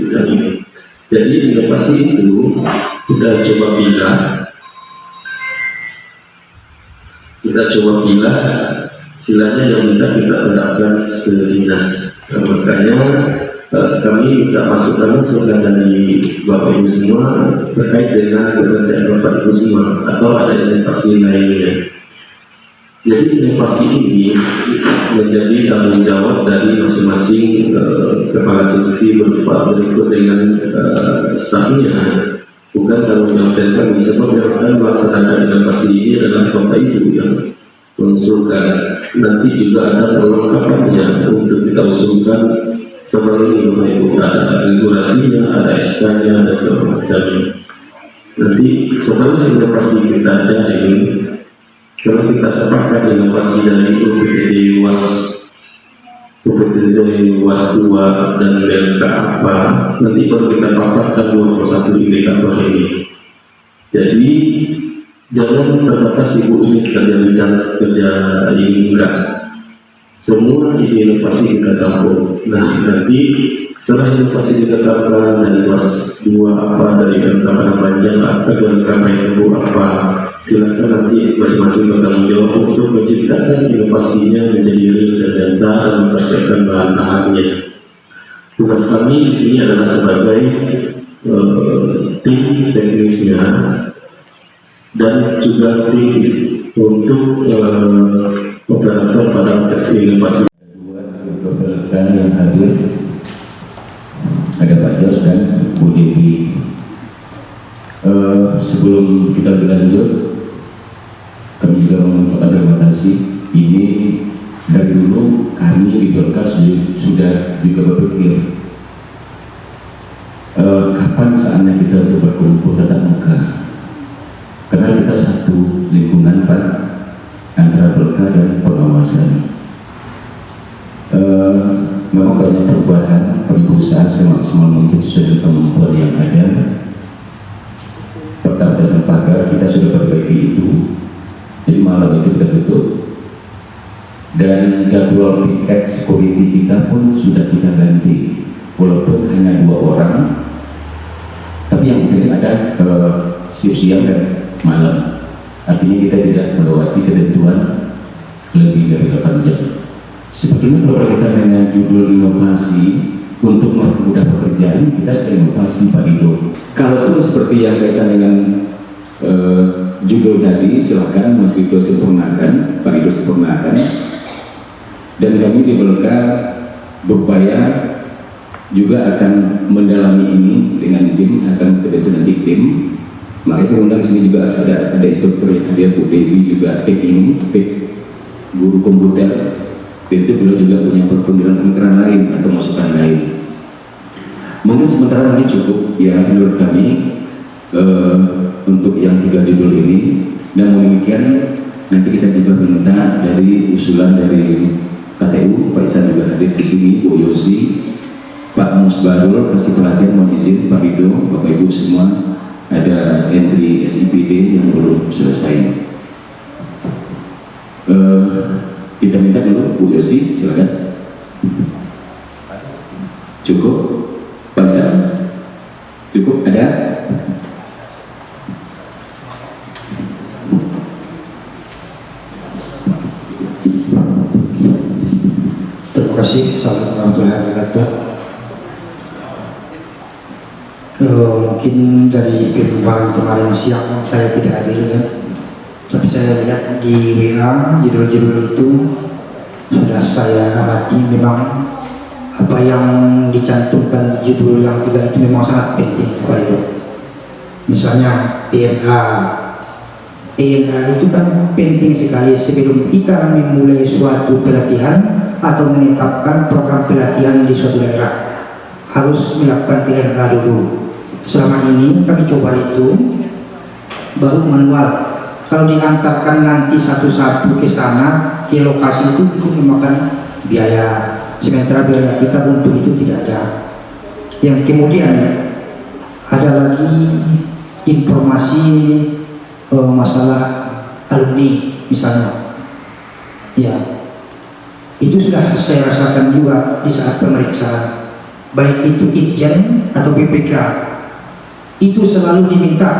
bidang ini. Jadi inovasi itu kita coba pilih silanya yang bisa kita terapkan sedinas. Nah, makanya kami minta masukan dari Bapak Ibu semua terkait dengan pekerjaan Bapak Ibu semua atau ada inovasi lainnya. Jadi inovasi ini menjadi tanggung jawab dari masing-masing kepala seksi berupa berikut dengan stafnya. Bukan tanggung jawab dari kami, sebab yang akan melaksanakan inovasi ini adalah Bapak Ibu yang mengusulkan. Nanti juga ada perlengkapannya untuk kita usulkan seperti ini Bapak Ibu, ada regulasinya, ada SK-nya, ada segala macamnya. Nanti setelah inovasi kita jaring, setelah kita sepakat inovasi dari UPTD UAS 2 dan BLK apa, nanti baru kita paparkan 21 indikator ini. Jadi jangan terbatas Ibu ini kerja bidang kerja ini enggak. Semua ide inovasi kita tampung. Nah, nanti setelah inovasi ditetapkan dari UAS 2 apa, dari penetapan panjang apa, dari KPU apa, silakan nanti masing-masing bertanggung jawab untuk menciptakan inovasinya menjadi real dan nyata dan mempersiapkan bahan-bahannya. Tugas kami di sini adalah sebagai tim teknisnya dan juga tim untuk operator pada aspek inovasi. Untuk rekan yang hadir, ada Pak Jos dan Bu Devi. Sebelum kita berlanjut, kami juga mengucapkan terima kasih. Ini dari dulu kami di Berkas sudah juga berpikir kapan saatnya kita untuk berkumpul tatap muka, karena kita satu lingkungan Pak, antara Berkas dan pengawasan. memang banyak perubahan. Kami berusaha semaksimal mungkin sesuai dengan kemampuan yang ada. Perdaftaran pagar kita sudah perbaiki itu, jadi malam itu kita tutup. Dan jadwal piket security kita pun sudah kita ganti, walaupun hanya 2 orang, tapi yang penting ada shift siang dan malam. Artinya kita tidak melewati ketentuan lebih dari 8 jam. Sebetulnya kalau berkaitan dengan judul inovasi untuk mempermudah pekerjaan, kita sudah inovasi Pak Dido. Kalau seperti yang kaitan dengan judul tadi, silakan Mas Dido sempurnakan, Pak Dido sempurnakan. Dan kami di Belka berupaya juga akan mendalami ini dengan tim, akan terbentuk nanti tim. Makanya undang sini juga ada instruktur yang hadir, Bu Dewi juga ini, guru komputer. Tentu beliau juga punya pemikiran lain atau masukan lain. Mungkin sementara ini cukup ya menurut kami untuk yang 3 judul ini. Dan demikian nanti kita juga minta dari usulan dari KTU, Pak Isan juga hadir di sini, Bu Yosi, Pak Musbarul kasih pelatihan, mohon izin Pak Rido, Bapak Ibu semua, ada entry SIPD yang belum selesai. Kita minta dulu Bu Yosi, silakan. Cukup, Pak Isan? Cukup, ada? Terima kasih. Assalamualaikum warahmatullahi wabarakatuh. Mungkin dari perjumpaan kemarin siang saya tidak hadir ya, tapi saya lihat di WA judul-judul itu sudah saya amati. Memang apa yang dicantumkan di judul yang 3 itu memang sangat penting Pak Rido. Misalnya PNA itu kan penting sekali sebelum kita memulai suatu pelatihan atau menetapkan program pelatihan di suatu daerah, harus melakukan PNA dulu. Selama ini kami coba itu baru manual. Kalau diantarkan nanti satu-satu ke sana, ke lokasi itu memakan biaya. Sementara biaya kita untuk itu tidak ada. Yang kemudian ada lagi informasi masalah alumni misalnya. Ya, itu sudah saya rasakan juga di saat pemeriksaan, baik itu Itjen atau BPK, itu selalu diminta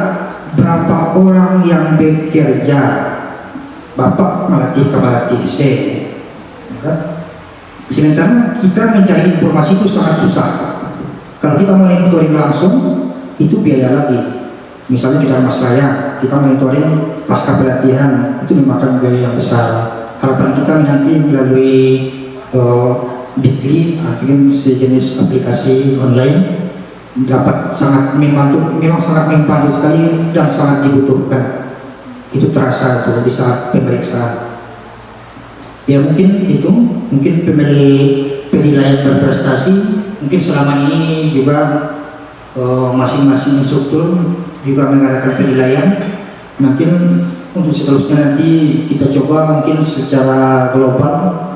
berapa orang yang bekerja, Bapak melatih C. Sementara kita mencari informasi itu sangat susah. Kalau kita monitoring langsung, itu biaya lagi. Misalnya di dalam saya, kita monitoring pasca pelatihan, itu memakan biaya yang besar. Harapan kita nanti melalui Bitly, akhirnya sejenis aplikasi online, dapat sangat membantu, memang sangat membantu sekali dan sangat dibutuhkan. Itu terasa itu di saat pemeriksaan. Ya mungkin itu, mungkin penilaian berprestasi, mungkin selama ini juga masing-masing instruktur juga mengadakan penilaian. Mungkin untuk seterusnya nanti kita coba mungkin secara global.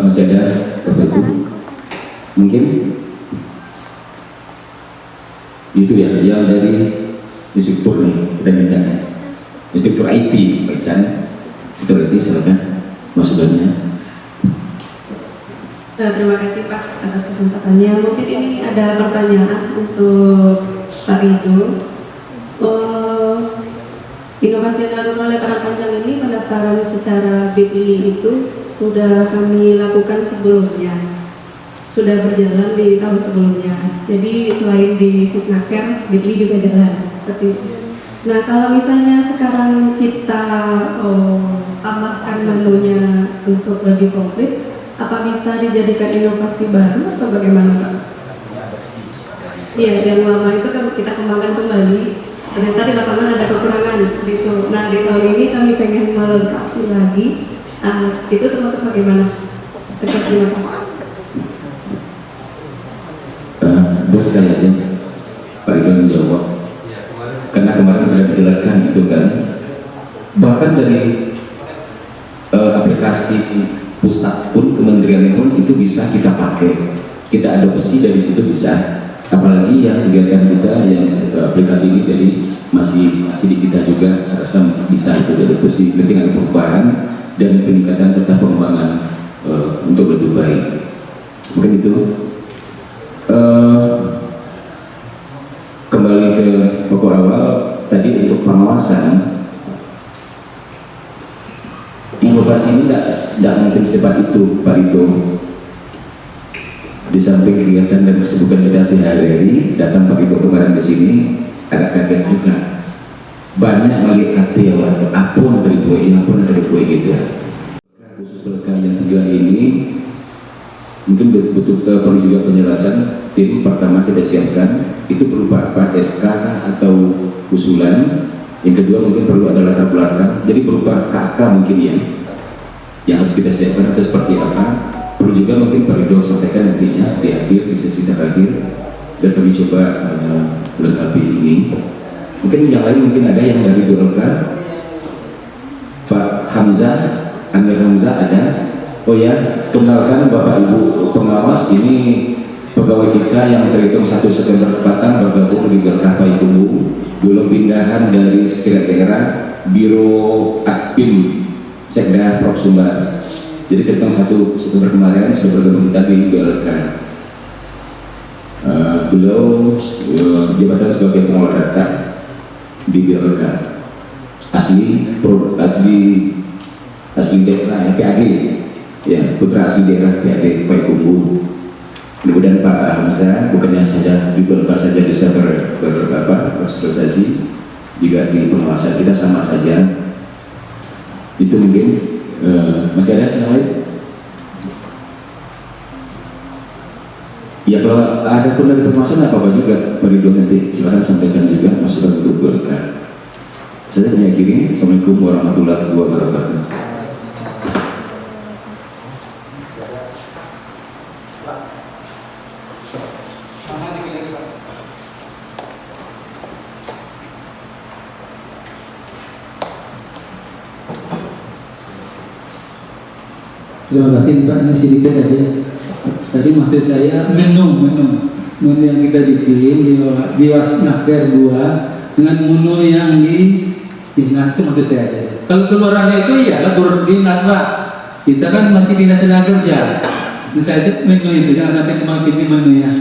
Masih ada Bapak Ibu? Mungkin itu ya, yang dari instruktur nih kita minta instruktur IT Pak Isan. Instruktur IT silakan masukannya. Terima kasih Pak atas kesempatannya. Mungkin ini ada pertanyaan untuk Pak Rido. Inovasi yang dilakukan oleh para panjang ini, pendaftaran secara BPI itu sudah kami lakukan sebelumnya, sudah berjalan di tahun sebelumnya. Jadi selain di Sisnaker, BPI juga jalan seperti itu. Nah, kalau misalnya sekarang kita tambahkan menunya untuk lebih komplit, apa bisa dijadikan inovasi baru atau bagaimana Pak? Iya, yang lama itu kan kita kembangkan kembali. Ternyata di lapangan ada kekurangan seperti itu. Nah, di tahun ini kami pengen melengkapi lagi. Itu termasuk bagaimana? Terima kasih. buat saya aja Pak Ridwan menjawab, karena kemarin sudah dijelaskan itu kan, bahkan dari aplikasi pusat pun, kementerian pun itu bisa kita pakai, kita adopsi dari situ bisa, apalagi yang kegiatan kita yang aplikasi ini jadi masih di kita juga, saya rasa bisa itu diadopsi, penting ada perubahan dan peningkatan serta pengembangan untuk lebih baik. Mungkin itu. Kembali ke pokok awal tadi untuk pengawasan, inovasi ini tidak mungkin secepat itu Pak Ridho. Di samping kegiatan dan kesibukan kita sehari-hari, datang Pak Ridho kemarin di sini agak kaget juga. Banyak melihat ya, apun dari buah gitu ya. Khusus berkah yang 3 ini mungkin butuh perlu juga penjelasan. Tim pertama kita siapkan itu berupa apa, SK atau usulan. Yang kedua mungkin perlu ada latar belakang, jadi berupa KK mungkin ya yang harus kita siapkan atau seperti apa. Perlu juga mungkin Pak Ridho sampaikan nantinya di akhir, di sesi terakhir, dan kami coba melengkapi ini. Mungkin yang lain mungkin ada yang dari Golkar, Pak Hamzah, Amir Hamzah ada. Oh ya, kenalkan Bapak Ibu pengawas, ini pegawai kita yang terhitung 1 September Batang bergabung di Golkar Payakumbuh, belum pindahan dari sekira daerah Biro Admin Sekda Prof Sumbar. Jadi terhitung 1 September kemarin sudah bergabung kita di BLK. Beliau jabatan sebagai pengelola data di BLK. Asli daerah PAD, ya, putra asli daerah PAD Payakumbuh. Kemudian Pak Hamzah bukannya saja di BLK saja bisa bersosialisasi, juga di pengawasan kita sama saja. Itu mungkin masih ada yang lain? Ya kalau ada pun dari pengawasan apa-apa juga, Pak Ridho nanti silakan sampaikan juga masukan untuk BLK. Saya mengakhiri. Assalamualaikum warahmatullahi wabarakatuh. Terima kasih Pak, ini sedikit aja. Tadi maksud saya menu yang kita bikin di Wasnaker 2 dengan menu yang di dinas, itu maksud saya aja. Kalau keluarannya itu iyalah dinas Pak. Kita kan masih dinas tenaga kerja. Misalnya itu menu itu, jangan sampai cuma bikin menu yang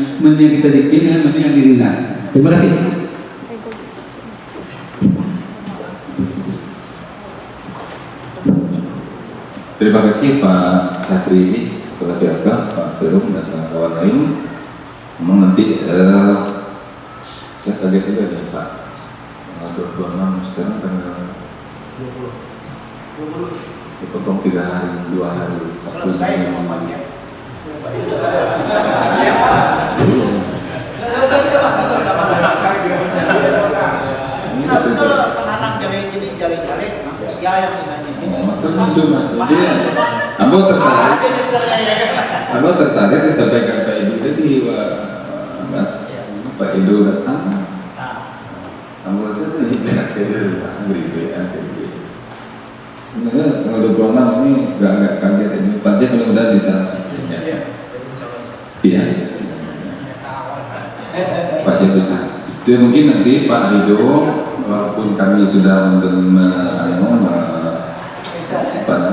kita bikin dengan menu yang di dinas. Terima kasih. Terima kasih Pak Satri, Kepala BLK, Pak Perum, dan kawan lain. Memang nanti saya kaget juga nih Pak, 26 sekarang tanggal 20 dipotong 3 hari, 2 hari. Selesai semuanya. Penanam jari-jari, manusia yang Abang tertarik disampaikan Pak Edo tadi, Mas Pak Edo datang. Abang rasa ini sehat kiri, tanggal 26 ini nggak kaget ini. Pasti mudah-mudahan bisa. Iya. Pak Jatusa. Itu mungkin nanti Pak Edo, walaupun kami sudah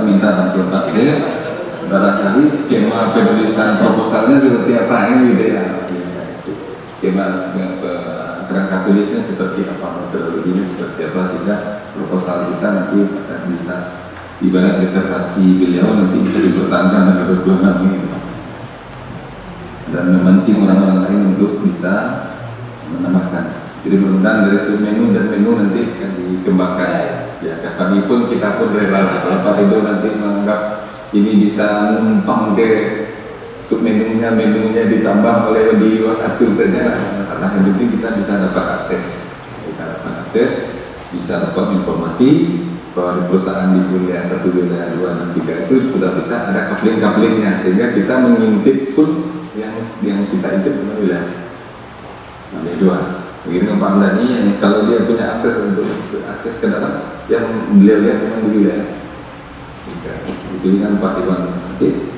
minta bantuan Pak D, barangkali skema penulisan proposalnya seperti apa ini gitu ya. Skema kerangka tulisnya seperti apa, metodologinya seperti apa, sehingga proposal kita nanti akan bisa ibarat disertasi beliau nanti bisa dipertahankan dengan 26 ini dan memancing orang-orang lain untuk bisa menambahkan. Jadi mudah-mudahan dari menu dan menu nanti akan dikembangkan. Ya, kami pun, kita pun rela kalau Pak Edo nanti menganggap ini bisa numpang ke submenunya, menunya ditambah oleh di WhatsApp saja. Karena yang penting kita bisa dapat akses, bisa dapat informasi bahwa di perusahaan di wilayah 1, wilayah 2, dan 3 itu sudah bisa ada coupling-couplingnya, sehingga kita mengintip pun yang kita intip wilayah Ada dua. Begini Pak Andani yang kalau dia punya akses untuk akses ke dalam, yang beliau lihat memang di wilayah. Itu kan Pak Iwan nanti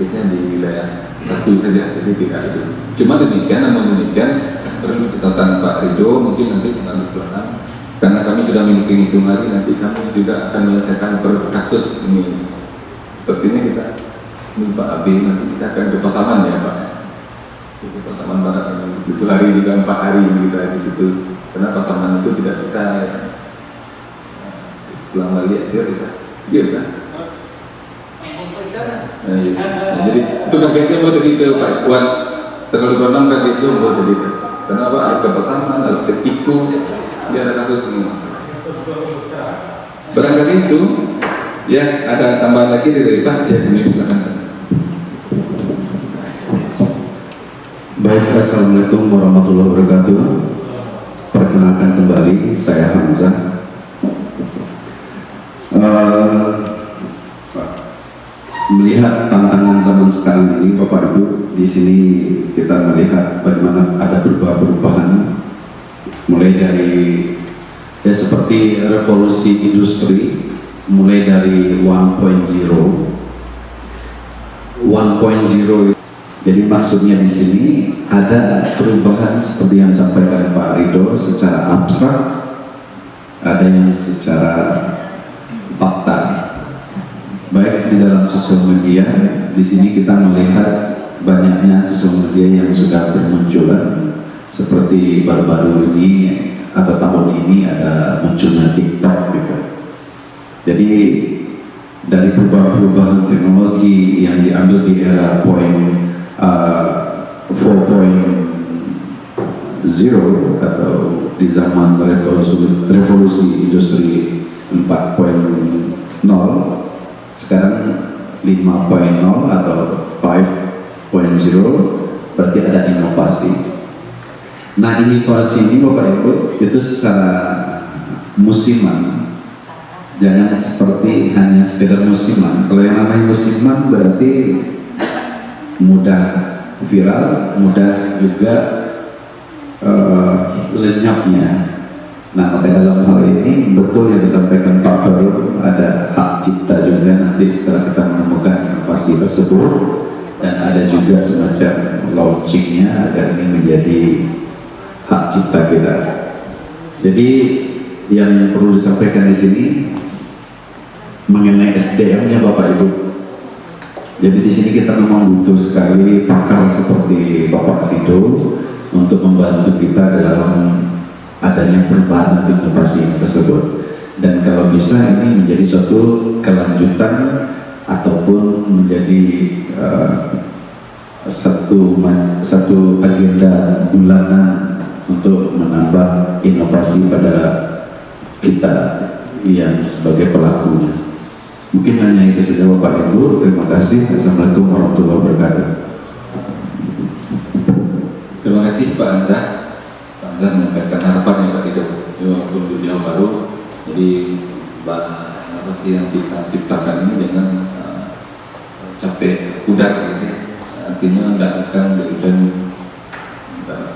akses di wilayah satu saja, jadi tidak itu. Cuma demikian, namun demikian perlu catatan Pak Ridho mungkin nanti tanggal 26, karena kami sudah menghitung hari, nanti kami juga akan menyelesaikan per kasus ini. Sepertinya kita ini Pak Abi, nanti kita akan ke Pasaman ya Pak. Itu Pasaman Barat itu hari juga 4 hari kita di situ, karena Pasaman itu tidak bisa selama lihat dia bisa. Nah, iya. Nah, jadi itu kagetnya mau jadi ke Pak Iwan tanggal 26 kagetnya mau jadi kenapa harus ke Pasaman, harus ke Tiku, dia ada kasus ini. Barangkali itu ya, ada tambahan lagi dari Pak, ya ini silakan. Baik, assalamualaikum warahmatullahi wabarakatuh. Perkenalkan kembali, saya Hamzah. Melihat tantangan zaman sekarang ini, Bapak Ibu, di sini kita melihat bagaimana ada perubahan, mulai dari ya seperti revolusi industri, mulai dari 1.0. Jadi maksudnya di sini ada perubahan seperti yang disampaikan Pak Ridho secara abstrak, ada yang secara fakta. Baik di dalam sosial media, di sini kita melihat banyaknya sosial media yang sudah bermunculan, seperti baru-baru ini atau tahun ini ada munculnya TikTok gitu. Jadi dari perubahan teknologi yang diambil di era 4.0 atau di zaman revolusi industri 4.0, sekarang 5.0 atau 5.0, berarti ada inovasi. Nah, inovasi ini Bapak Ibu itu secara musiman, jangan seperti hanya sekedar musiman. Kalau yang namanya musiman berarti mudah viral, mudah juga lenyapnya. Nah, maka dalam hal ini betul yang disampaikan Pak Baru, ada hak cipta juga nanti setelah kita menemukan inovasi tersebut, dan ada juga semacam launchingnya agar ini menjadi hak cipta kita. Jadi yang perlu disampaikan di sini mengenai SDM-nya Bapak Ibu. Jadi di sini kita memang butuh sekali pakar seperti Bapak Ridho untuk membantu kita dalam adanya perubahan atau inovasi tersebut. Dan kalau bisa ini menjadi suatu kelanjutan ataupun menjadi satu agenda bulanan untuk menambah inovasi pada kita yang sebagai pelakunya. Mungkin hanya itu saja Bapak Ibu. Terima kasih. Assalamualaikum warahmatullahi wabarakatuh. Terima kasih Pak Anda. Pak Anda menyampaikan harapan yang Pak Ridho untuk beliau baru. Jadi apa sih yang kita ciptakan ini jangan capek pudar gitu. Artinya tidak akan dan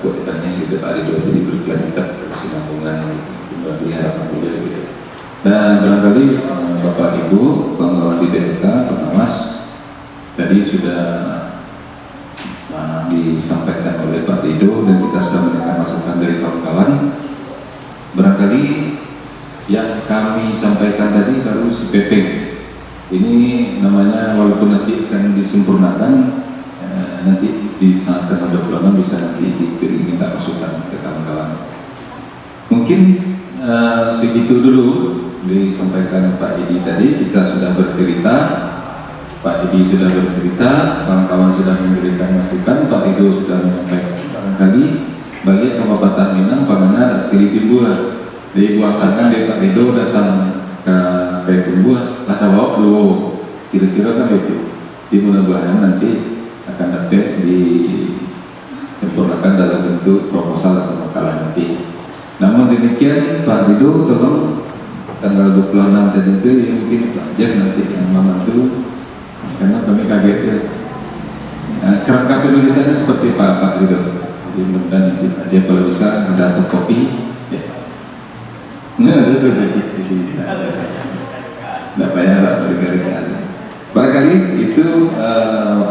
kualitasnya gitu Pak Ridho, jadi berkelanjutan berkesinambungan bagi harapan beliau gitu. Dan barangkali Bapak Ibu kawan-kawan di DLK, pengawas tadi sudah disampaikan oleh Pak Ridho dan kita sudah mendengar masukan dari kawan-kawan. Barangkali yang kami sampaikan tadi baru si PP. Ini namanya walaupun nanti akan disempurnakan, nanti di saat tanggal 26 bisa nanti minta masukan ke kawan-kawan. Mungkin segitu dulu disampaikan Pak Edi tadi. Kita sudah bercerita, Pak Edi sudah bercerita, kawan-kawan sudah memberikan masukan, Pak Ridho sudah menyampaikan. Barangkali bagi Kabupaten Minang, Pangana ada sekali timbulah di buah tangan dari Pak Ridho datang ke timbulah, kata bawa dulu, kira-kira kan itu. Di mudah-mudahan nanti akan dapat disempurnakan dalam bentuk proposal atau makalah nanti. Namun demikian Pak Ridho tolong tanggal 26 tadi itu yang mungkin pelajar nanti yang membantu, karena kami kaget ya. Kerangka penulisannya seperti Pak Ridho. Jadi mudah-mudahan dia kalau bisa ada soft copy. Ya. Nah, itu nggak payah lah berkali-kali. Barangkali itu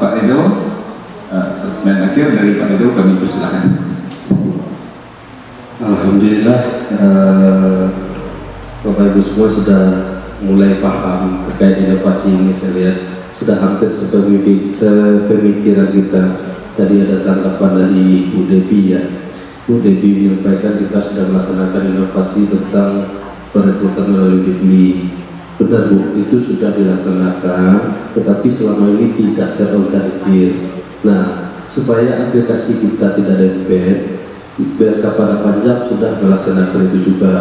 Pak Edo, statement akhir dari Pak Edo kami persilakan. Alhamdulillah, Bapak Ibu semua sudah mulai paham terkait inovasi ini. Saya lihat sudah hampir sepemikiran kita. Tadi ada tanggapan dari Bu Devi ya. Bu Devi menyampaikan kita sudah melaksanakan inovasi tentang perekrutan melalui BIPLI. Benar Bu, itu sudah dilaksanakan, tetapi selama ini tidak terorganisir. Nah, supaya aplikasi kita tidak embed, Kapal Panjab sudah melaksanakan itu juga.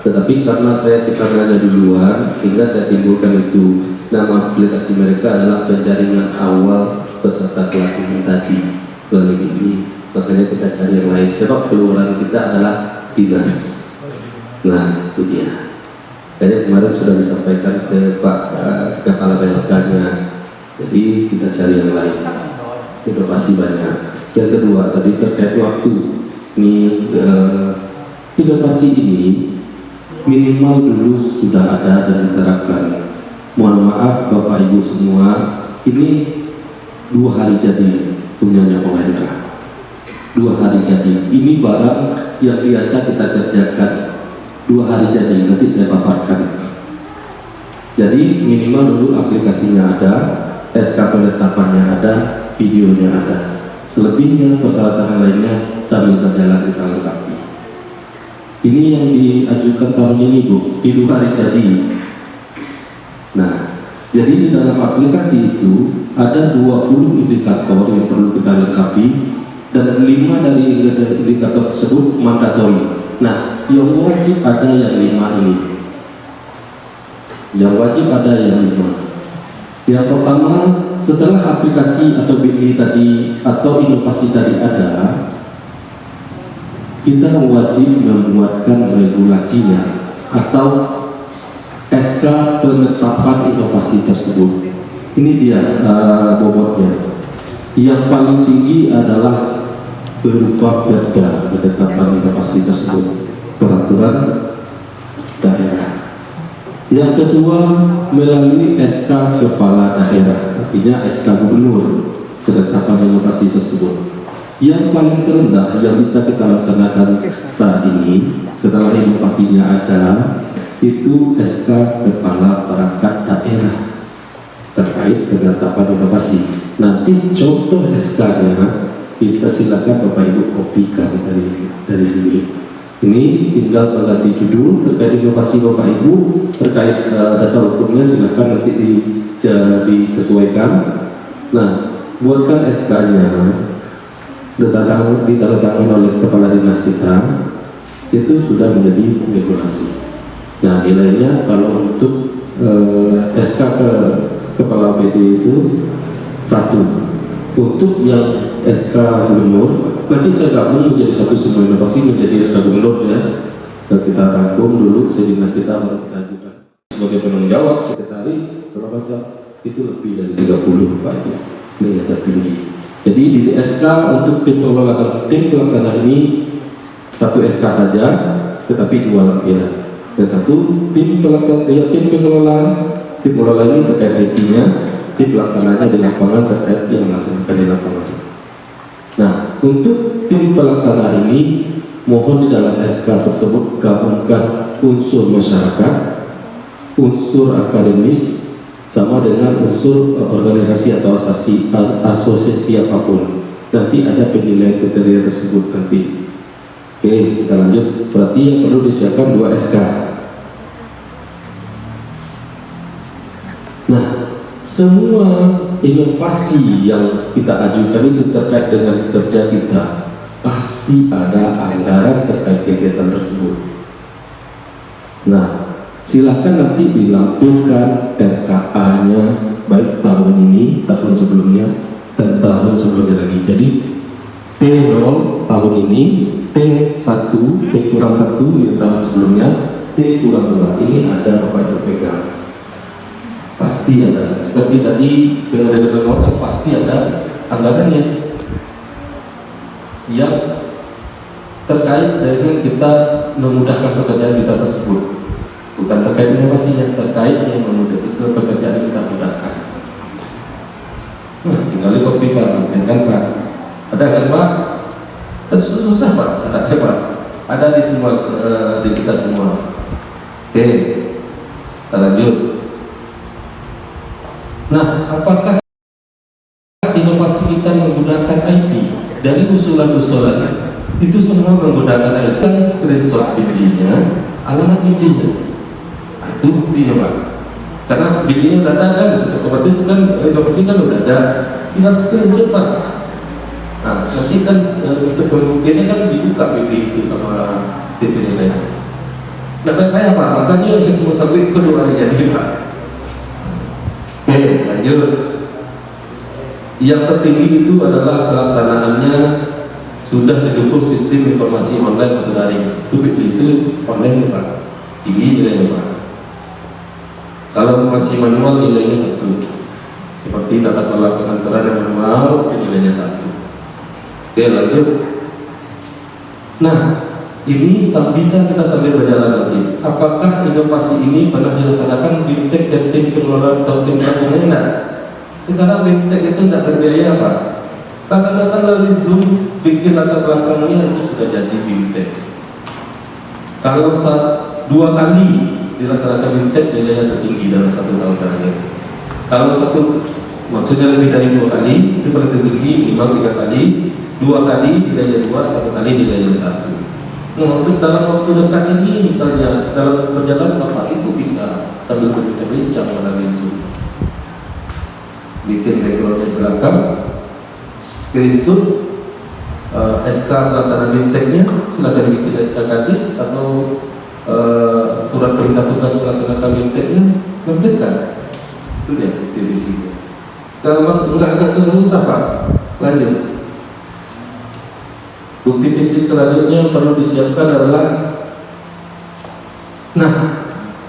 Tetapi karena saya kesananya duluan, sehingga saya timbulkan itu. Nama aplikasi mereka adalah penjaringan awal peserta pelatihan tadi melalui ini. Makanya kita cari yang lain. Sebab keluaran kita adalah dinas. Nah, itu dia. Kayaknya kemarin sudah disampaikan ke Pak Kepala BLK-nya. Jadi kita cari yang lain. Inovasi banyak. Yang kedua tadi terkait waktu. Ini inovasi ini minimal dulu sudah ada dan diterapkan. Mohon maaf Bapak Ibu semua, ini 2 hari jadi punyanya pemerintah. 2 hari jadi. Ini barang yang biasa kita kerjakan. 2 hari jadi, nanti saya paparkan. Jadi minimal dulu aplikasinya ada, SK penetapannya ada, videonya ada. Selebihnya persyaratan lainnya sambil berjalan kita lengkapi. Ini yang diajukan tahun ini Bu, di 2 hari jadi. Nah, jadi di dalam aplikasi itu ada 20 indikator yang perlu kita lengkapi dan 5 dari indikator tersebut mandatori. Nah, yang wajib ada yang 5 ini. Yang wajib ada yang 5. Yang pertama, setelah aplikasi atau BI tadi atau inovasi tadi ada, kita wajib membuatkan regulasinya atau SK penetapan inovasi tersebut. Ini dia bobotnya. Yang paling tinggi adalah berupa perda penetapan inovasi tersebut, peraturan daerah. Yang kedua melalui SK kepala daerah, artinya SK gubernur penetapan inovasi tersebut. Yang paling terendah yang bisa kita laksanakan saat ini setelah inovasinya ada itu SK kepala perangkat daerah terkait penetapan inovasi. Nanti contoh SK-nya kita silakan Bapak Ibu kopikan dari sini. Ini tinggal mengganti judul terkait inovasi Bapak Ibu, terkait dasar hukumnya silakan nanti disesuaikan. Nah, buatkan SK-nya, ditandatangani oleh kepala dinas kita, itu sudah menjadi regulasi. Nah, nilainya kalau untuk SK ke kepala PD itu 1. Untuk yang SK gubernur, nanti saya gabung menjadi satu semua inovasi menjadi SK gubernur ya. Dan kita rangkum dulu sedinas kita baru kita ajukan sebagai penanggung jawab, sekretaris, berapa jam itu lebih dari 30 Pak Ibu. Ini yang tertinggi. Jadi di SK untuk tim pelaksana ini 1 SK saja, tetapi 2 lampiran. Yang 1 tim pelaksana, tim pengelola ini terkait IT-nya, tim pelaksananya di lapangan terkait yang melaksanakan di lapangan. Nah, untuk tim pelaksana ini mohon di dalam SK tersebut gabungkan unsur masyarakat, unsur akademis, sama dengan unsur organisasi atau asosiasi apapun. Nanti ada penilaian kriteria tersebut nanti. Oke, kita lanjut. Berarti yang perlu disiapkan 2 SK. Nah, semua inovasi yang kita ajukan itu terkait dengan kerja kita, pasti ada anggaran terkait kegiatan tersebut. Nah, silakan nanti dilampirkan RKA-nya baik tahun ini, tahun sebelumnya, dan tahun sebelumnya lagi. Jadi T0 tahun ini, T1, T-1 di tahun sebelumnya, T-2. Ini ada Bapak Ibu pegang. Pasti ada, seperti tadi pengelolaan kawasan pasti ada anggarannya. Yang terkait dengan kita memudahkan pekerjaan kita tersebut, bukan terkait inovasi yang terkait yang memudahkan pekerjaan kita mudahkan. Nah, tinggal kopi Pak, kan Pak? Ada kan Pak? Susah Pak, syaratnya Pak. Ada di semua di kita semua. Oke, kita lanjut. Nah, apakah inovasi kita menggunakan IT? Dari usulan-usulan itu semua menggunakan IT, screenshot BD-nya, alamat BD-nya. Itu buktinya Pak. Karena BD-nya udah ada kan, otomatis kan inovasi kan udah ada, tinggal screenshot Pak. Nah, nanti kan untuk pembuktiannya kan dibuka BD itu sama titik nilai. Nah, kayak apa? Makanya yang mau sampai kedua hari jadi Pak. Oke, lanjut. Yang tertinggi itu adalah pelaksanaannya sudah didukung sistem informasi online atau daring. Itu online Pak. Tinggi nilainya Pak. Kalau masih manual nilainya 1. Seperti tata kelola pengantaran yang manual nilainya 1. Oke, lanjut. Nah, ini bisa kita sambil berjalan nanti. Apakah inovasi ini pernah dilaksanakan BIMTEK dan tim pengelola atau tim gabungan? Enggak. Sekarang BIMTEK itu tidak berbiaya Pak. Laksanakan melalui Zoom, bikin latar belakangnya itu sudah jadi BIMTEK. Kalau 2 kali dilaksanakan BIMTEK nilainya tertinggi dalam 1 tahun terakhir. Kalau maksudnya lebih dari 2 kali itu paling tertinggi, minimal 3 kali, 2 kali nilainya 2, 1 kali nilainya 1. Nah, untuk dalam waktu dekat ini misalnya dalam perjalanan Bapak itu bisa sambil berbincang-bincang melalui Zoom, bikin background di belakang, screenshot SK pelaksanaan BIMTEK-nya, silakan bikin SK gadis atau surat perintah tugas pelaksanaan BIMTEK-nya, memberikan. Itu dia di sini. Kalau enggak agak susah-susah Pak, lanjut. Bukti fisik selanjutnya yang perlu disiapkan adalah, nah,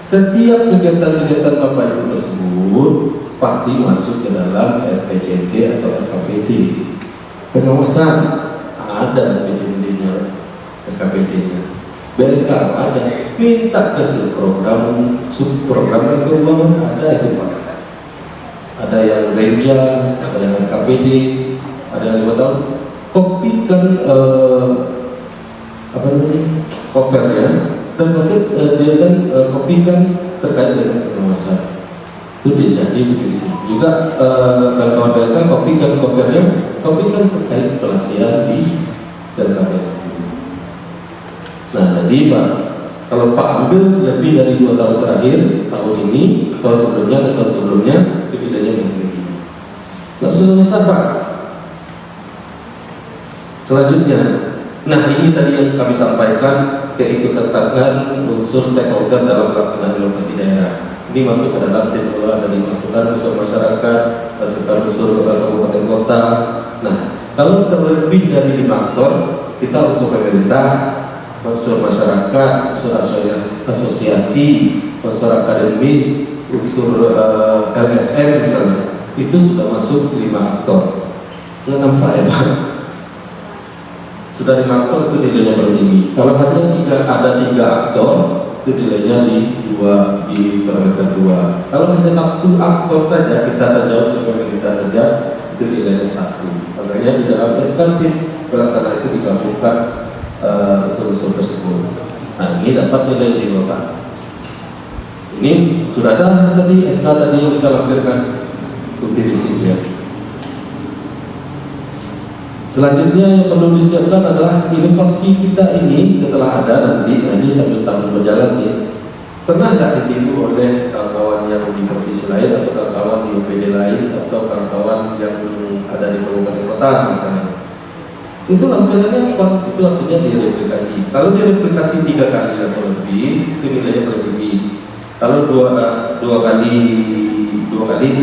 setiap kegiatan-kegiatan Bapak Ibu tersebut pasti masuk ke dalam RPJMD atau RKPD. Pengawasan ada RPJMD-nya, RKPD-nya. BLK ada, minta ke subprogram yang keuangan ada itu Pak. Ada yang Renja, ada yang RKPD, ada yang 5 tahun. Kopikan cover ya, dan dia kan kopikan terkait dengan pengawasan. Itu dia jadi begitu. Juga kawan-kawan kopikan covernya, kopikan terkait pelatihan di RKPD. Nah, jadi Pak, kalau Pak ambil lebih dari 2 tahun terakhir, tahun ini, tahun sebelumnya, dan tahun sebelumnya, itu bedanya begini. Nggak susah-susah Pak. Selanjutnya, nah ini tadi yang kami sampaikan, keikutsertaan unsur stakeholder dalam pelaksanaan inovasi daerah. Ini masuk ke dalam tim kelola dari masukan unsur masyarakat, masukan unsur kabupaten kota. Nah, kalau terlebih dari 5 aktor, kita unsur pemerintah, unsur masyarakat, unsur asosiasi, unsur akademis, unsur LSM misalnya, itu sudah masuk 5 aktor. Nggak nampak ya Pak? Sudah 5 aktor itu nilainya paling tinggi. Kalau hanya ada 3 aktor, itu nilainya di parameter 2. Kalau hanya 1 aktor saja, kita saja unsur pemerintah saja, itu nilainya 1. Makanya di dalam SKT pelaksanaan itu digabungkan unsur-unsur tersebut. Nah, ini dapat nilai 5 Pak. Ini sudah ada tadi SK tadi yang kita lampirkan bukti fisik ya. Selanjutnya yang perlu disiapkan adalah inovasi kita ini setelah ada nanti, ini sambil tahun berjalan ya. Pernah nggak ditiru oleh kawan-kawan yang di provinsi lain atau kawan-kawan di OPD lain atau kawan-kawan yang ada di kabupaten kota misalnya? Itu lampirannya itu artinya direplikasi. Kalau direplikasi 3 kali atau lebih, itu nilainya paling tinggi. Kalau dua kali itu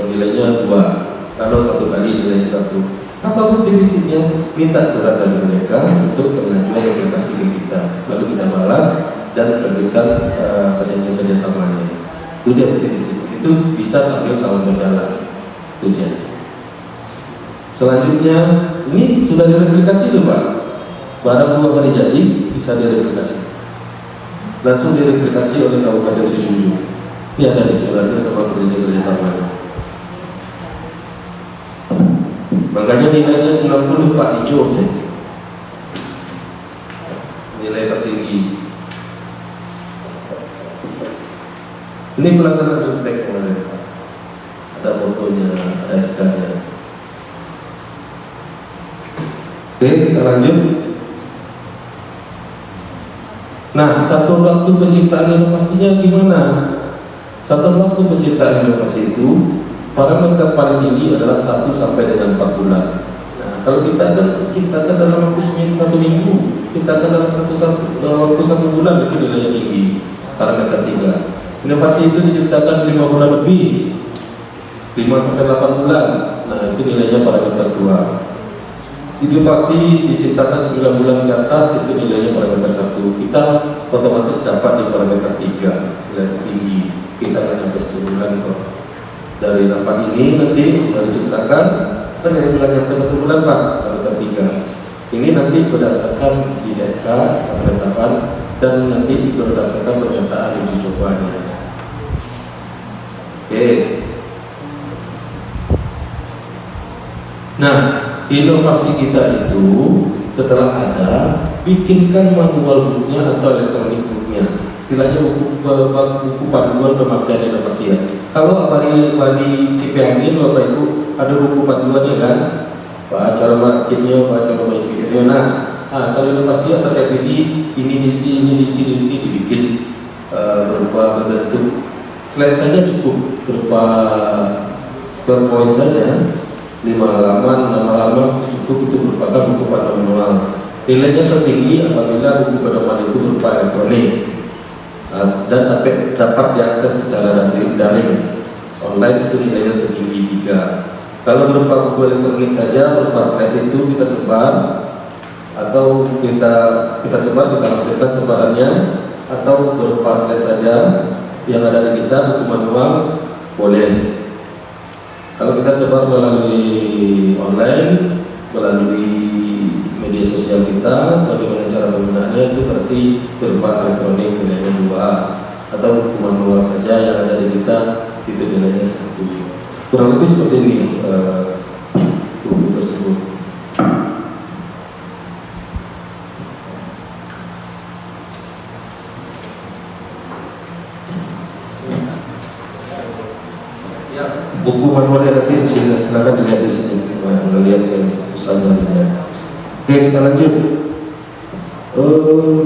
nilainya 2. Kalau 1 kali nilainya 1. Apapun divisinya, minta surat dari mereka untuk pengajuan aplikasi ke kita, lalu kita balas dan terbitkan perjanjian kerjasamanya. Itu dia divisi. Itu bisa sambil tahun berjalan. Itu dia. Selanjutnya, ini sudah direplikasi tuh Pak. barang 2 hari jadi bisa direplikasi, langsung direplikasi oleh Kabupaten Sejujur. Ini ada di suratnya sama perjanjian kerjasama. Makanya nilainya 90 Pak Ijo ya. Nilai tertinggi. Ini pelaksanaan duplik kemarin. Ada fotonya, ada SK-nya. Oke, kita lanjut. Nah, satu waktu penciptaan inovasinya gimana? Satu waktu penciptaan inovasi itu parameter paling tinggi adalah 1 sampai dengan 4 bulan. Nah, kalau kita kan ciptakan dalam waktu 1 minggu, ciptakan dalam waktu 1 bulan, itu nilainya tinggi. Parameter 3. Inovasi itu diciptakan 5 bulan lebih, 5 sampai 8 bulan. Nah, itu nilainya parameter 2. Inovasi diciptakan 9 bulan ke atas, itu nilainya parameter 1. Kita otomatis dapat di parameter 3, nilai tinggi. Kita nggak sampai 10 bulan kok. Dari tempat ini nanti sudah diciptakan, kan yang bulan sampai 1 bulan Pak, parameter 3. Ini nanti berdasarkan di SK penetapan dan nanti berdasarkan pernyataan uji cobanya. Oke. Nah, inovasi kita itu setelah ada, bikinkan manual booknya atau elektronik booknya. Istilahnya buku panduan pemakaian inovasi ya. Kalau wali CPAMIN Bapak Ibu ada buku panduannya kan, cara marketingnya, cara main video. Nah, kalau inovasi atau teknologi ini dibikin berupa bentuk slide saja cukup, berupa PowerPoint saja. 5 halaman, 6 halaman cukup, itu merupakan buku panduan manual. Nilainya tertinggi apabila buku pedoman itu berupa elektronik dan dapat diakses secara daring online, itu nilainya tertinggi 3. Kalau berupa buku elektronik saja, berupa slide itu kita sebar atau kita sebar, kita lakukan sebarannya, atau berupa slide saja yang ada di kita, buku manual boleh. Kalau kita sebar melalui online, melalui media sosial kita, bagaimana cara penggunaannya, itu berarti berupa elektronik nilainya 2, atau buku manual saja yang ada di kita, itu nilainya 1. Kurang lebih seperti ini buku tersebut. Buku manualnya nanti silakan dilihat di sini. Lihat saya susahnya. Oke, kita lanjut.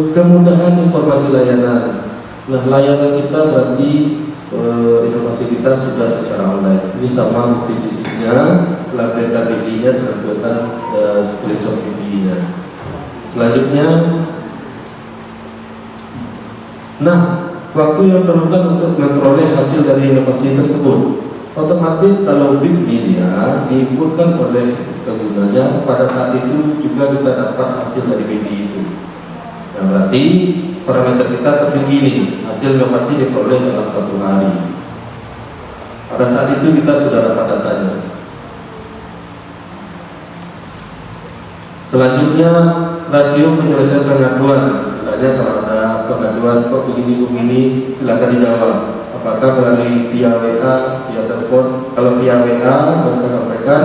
Kemudahan informasi layanan. Nah, layanan kita berarti inovasi kita sudah secara online. Ini sama bukti fisiknya, laporan BD-nya, dan screenshot BD-nya. Selanjutnya, nah, waktu yang diperlukan untuk memperoleh hasil dari inovasi tersebut. Otomatis kalau big media diinputkan oleh penggunanya, pada saat itu juga kita dapat hasil dari BD itu. Nah, berarti parameter kita tertinggi nih, hasil inovasi diperoleh dalam 1 hari. Pada saat itu kita sudah dapat datanya. Selanjutnya, rasio penyelesaian pengaduan. Istilahnya kalau ada pengaduan kok begini, silakan dijawab. Apakah melalui via WA, via telepon? Kalau via WA, mereka sampaikan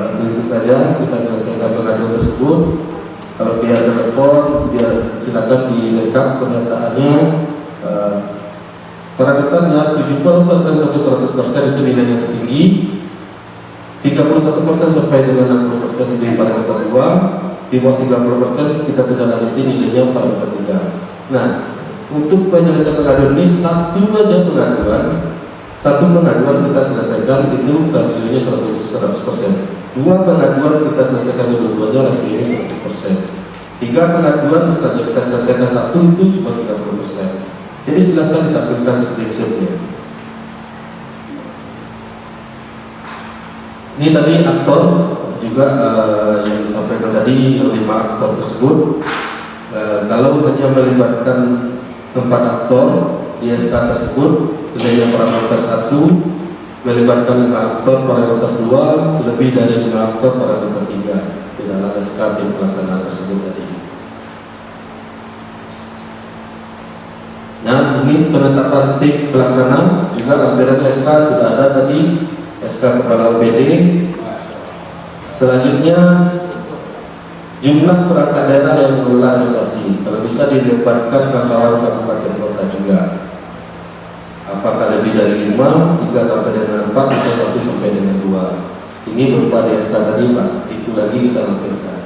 seperti saja kita menyelesaikan pengaduan tersebut. Kalau via telepon, silakan dilengkap pernyataannya. Parameternya 70% sampai 100% itu nilainya tertinggi. 31% sampai dengan 60% di parameter 2. Di bawah 30% kita tidak lanjuti, nilainya parameter 3. Nah, untuk penyelesaian pengaduan ini satu pengaduan kita selesaikan itu rasionya 100%. 2 pengaduan kita selesaikan dua-duanya rasionya 100%. 3 pengaduan misalnya kita selesaikan 1 itu cuma 30%. Jadi silakan ditampilkan screenshotnya. Ini tadi aktor juga yang disampaikan tadi, 5 aktor tersebut. Kalau hanya melibatkan 4 aktor di SK tersebut, nilainya parameter 1, melibatkan 5 aktor parameter 2, lebih dari 5 aktor parameter 3 di dalam dalam SK tim pelaksana tersebut tadi. Nah, ini penetapan tim pelaksana juga lampiran SK sudah ada tadi, SK kepala OPD. Selanjutnya jumlah perangkat daerah yang mengelola inovasi, kalau bisa dilibatkan kawan-kawan kabupaten kota juga. Apakah lebih dari 5, 3 sampai dengan 4, atau 1 sampai dengan 2. Ini berupa di SK tadi Pak, itu lagi kita lampirkan.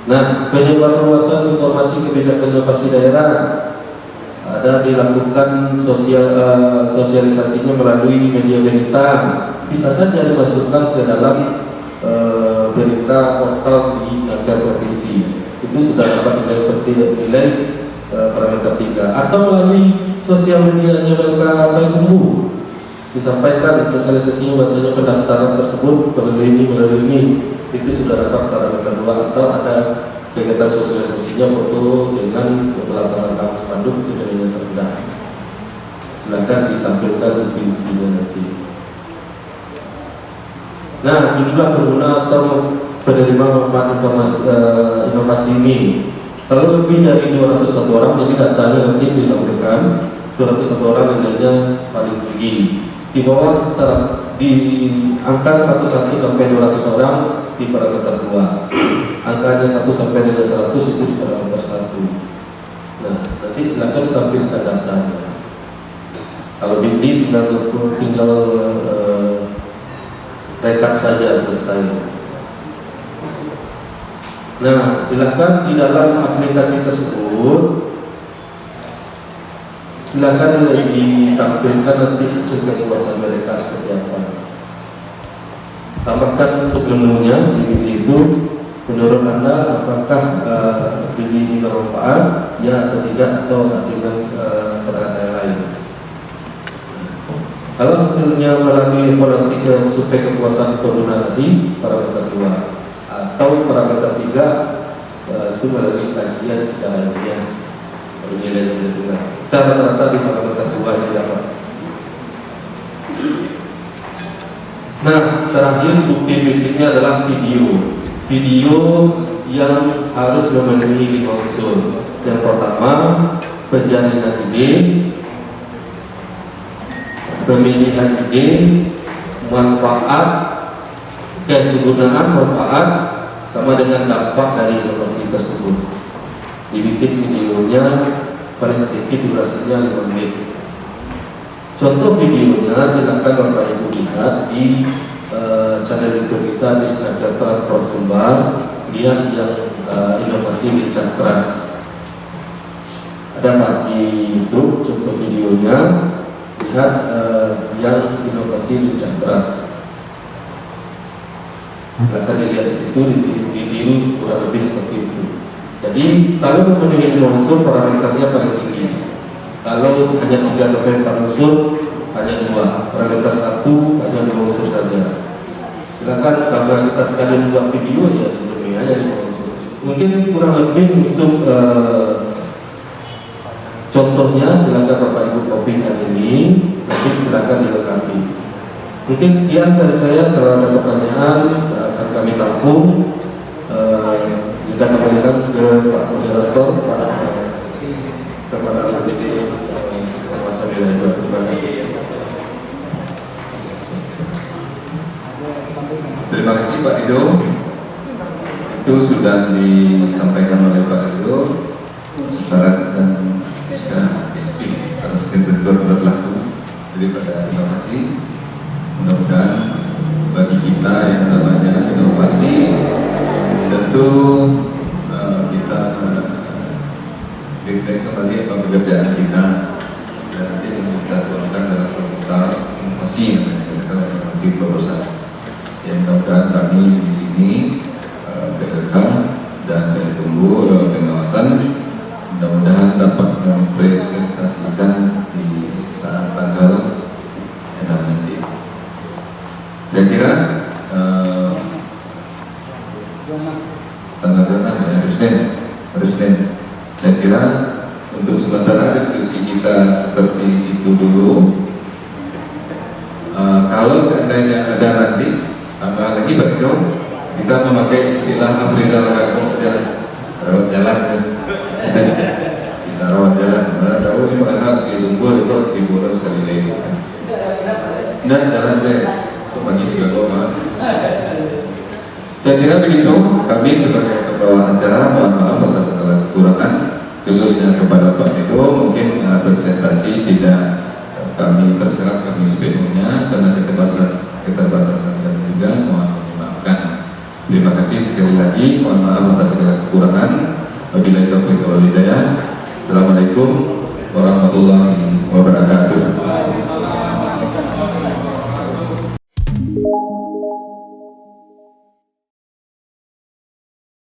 Nah, penyebaran luasan informasi kebijakan inovasi daerah ada dilakukan sosialisasinya melalui media berita, bisa saja dimasukkan ke dalam berita portal di Naga Provinsi. Itu sudah dapat nilai parameter 3, atau melalui sosial medianya mereka Payakumbuh, disampaikan sosialisasinya bahasanya pendaftaran tersebut melalui ini, itu sudah dapat parameter 2, atau ada kegiatan sosialisasinya foto dengan belakang spanduk itu dengan terendah. Silakan ditampilkan di video nanti. Nah, jumlah pengguna atau penerima manfaat inovasi ini, kalau lebih dari 201 orang, jadi datanya nanti dilakukan 201 orang nilainya paling tinggi. Di bawah di angka 101 sampai 200 orang di parameter 2. Angkanya 1 sampai dengan 100 itu di parameter 1. Nah, nanti silakan tampilkan datanya. Kalau di tinggal rekap saja selesai. Nah, silakan di dalam aplikasi tersebut silakan ditampilkan nanti hasil kepuasan mereka seperti apa. Tambahkan sebelumnya di itu, menurut Anda apakah ini bermanfaat, ya atau tidak, atau dengan perhatian lain. Kalau hasilnya melalui evaluasi survei kepuasan pengguna tadi parameter 2, atau parameter 3 itu melalui kajian secara ilmiah nilai juga. Kita rata-rata di parameter 2 ini dapat. Nah, terakhir bukti fisiknya adalah video. Video yang harus memenuhi 5 unsur. Yang pertama, penjaringan ide, pemilihan ide, manfaat, kegunaan manfaat, sama dengan dampak dari inovasi tersebut. Dibikin videonya paling sedikit durasinya 5 menit. Contoh videonya silakan Bapak Ibu lihat di channel YouTube kita di Snapchat Prosumbar. Lihat yang inovasi Lincah Trans. Ada Pak di YouTube contoh videonya. Lihat yang inovasi Lincah Trans. Silakan dilihat di situ, ditiru kurang lebih seperti itu. Jadi kalau memenuhi unsur parameternya paling tinggi. Kalau hanya 3 sampai 4 unsur, hanya 2. Parameter 1 hanya 2 unsur saja. Silakan kalau kita sekalian buat video ya dipenuhi hanya 2 unsur. Mungkin kurang lebih untuk contohnya silakan Bapak Ibu copykan ini, nanti silakan dilengkapi. Mungkin sekian dari saya. Kalau ada pertanyaan akan kami tampung. Kita kembalikan ke Pak Moderator, kepada LPD penguasa wilayah 2. Terima kasih. Terima kasih Pak Dido. Itu sudah disampaikan oleh Pak Dido. Syarat dan harus betul berlaku daripada inovasi. Mudah-mudahan bagi kita yang namanya inovasi, tentu kita feedback kembali apa pekerjaan kita dan nanti kita tuangkan dalam proposal inovasi yang kita inovasi proposal. Yang mudah-mudahan kami di sini PLK dan Tunggu pengawasan mudah-mudahan dapat mempresentasikan di saat tanggal 6 nanti. Saya kira tanggal 6 ya, Presiden. Saya kira untuk sementara diskusi kita seperti itu dulu. Kalau seandainya ada nanti Tambah lagi Pak Ridho, kita memakai istilah Afrizal Kago rawat jalan kan. Kita rawat jalan, mana tahu sih mana si lumpur itu diboros sekali lagi. Nah jalan deh, bagi si Kago. Saya kira begitu, kami sebagai pembawa acara mohon maaf atas segala kekurangan, khususnya kepada Pak Ridho, mungkin presentasi tidak kami terserap kami sepenuhnya karena keterbatasan dan juga mohon dimaafkan. Terima kasih sekali lagi, mohon maaf atas segala kekurangan. Wabillahi taufiq wal hidayah. Assalamualaikum warahmatullahi wabarakatuh.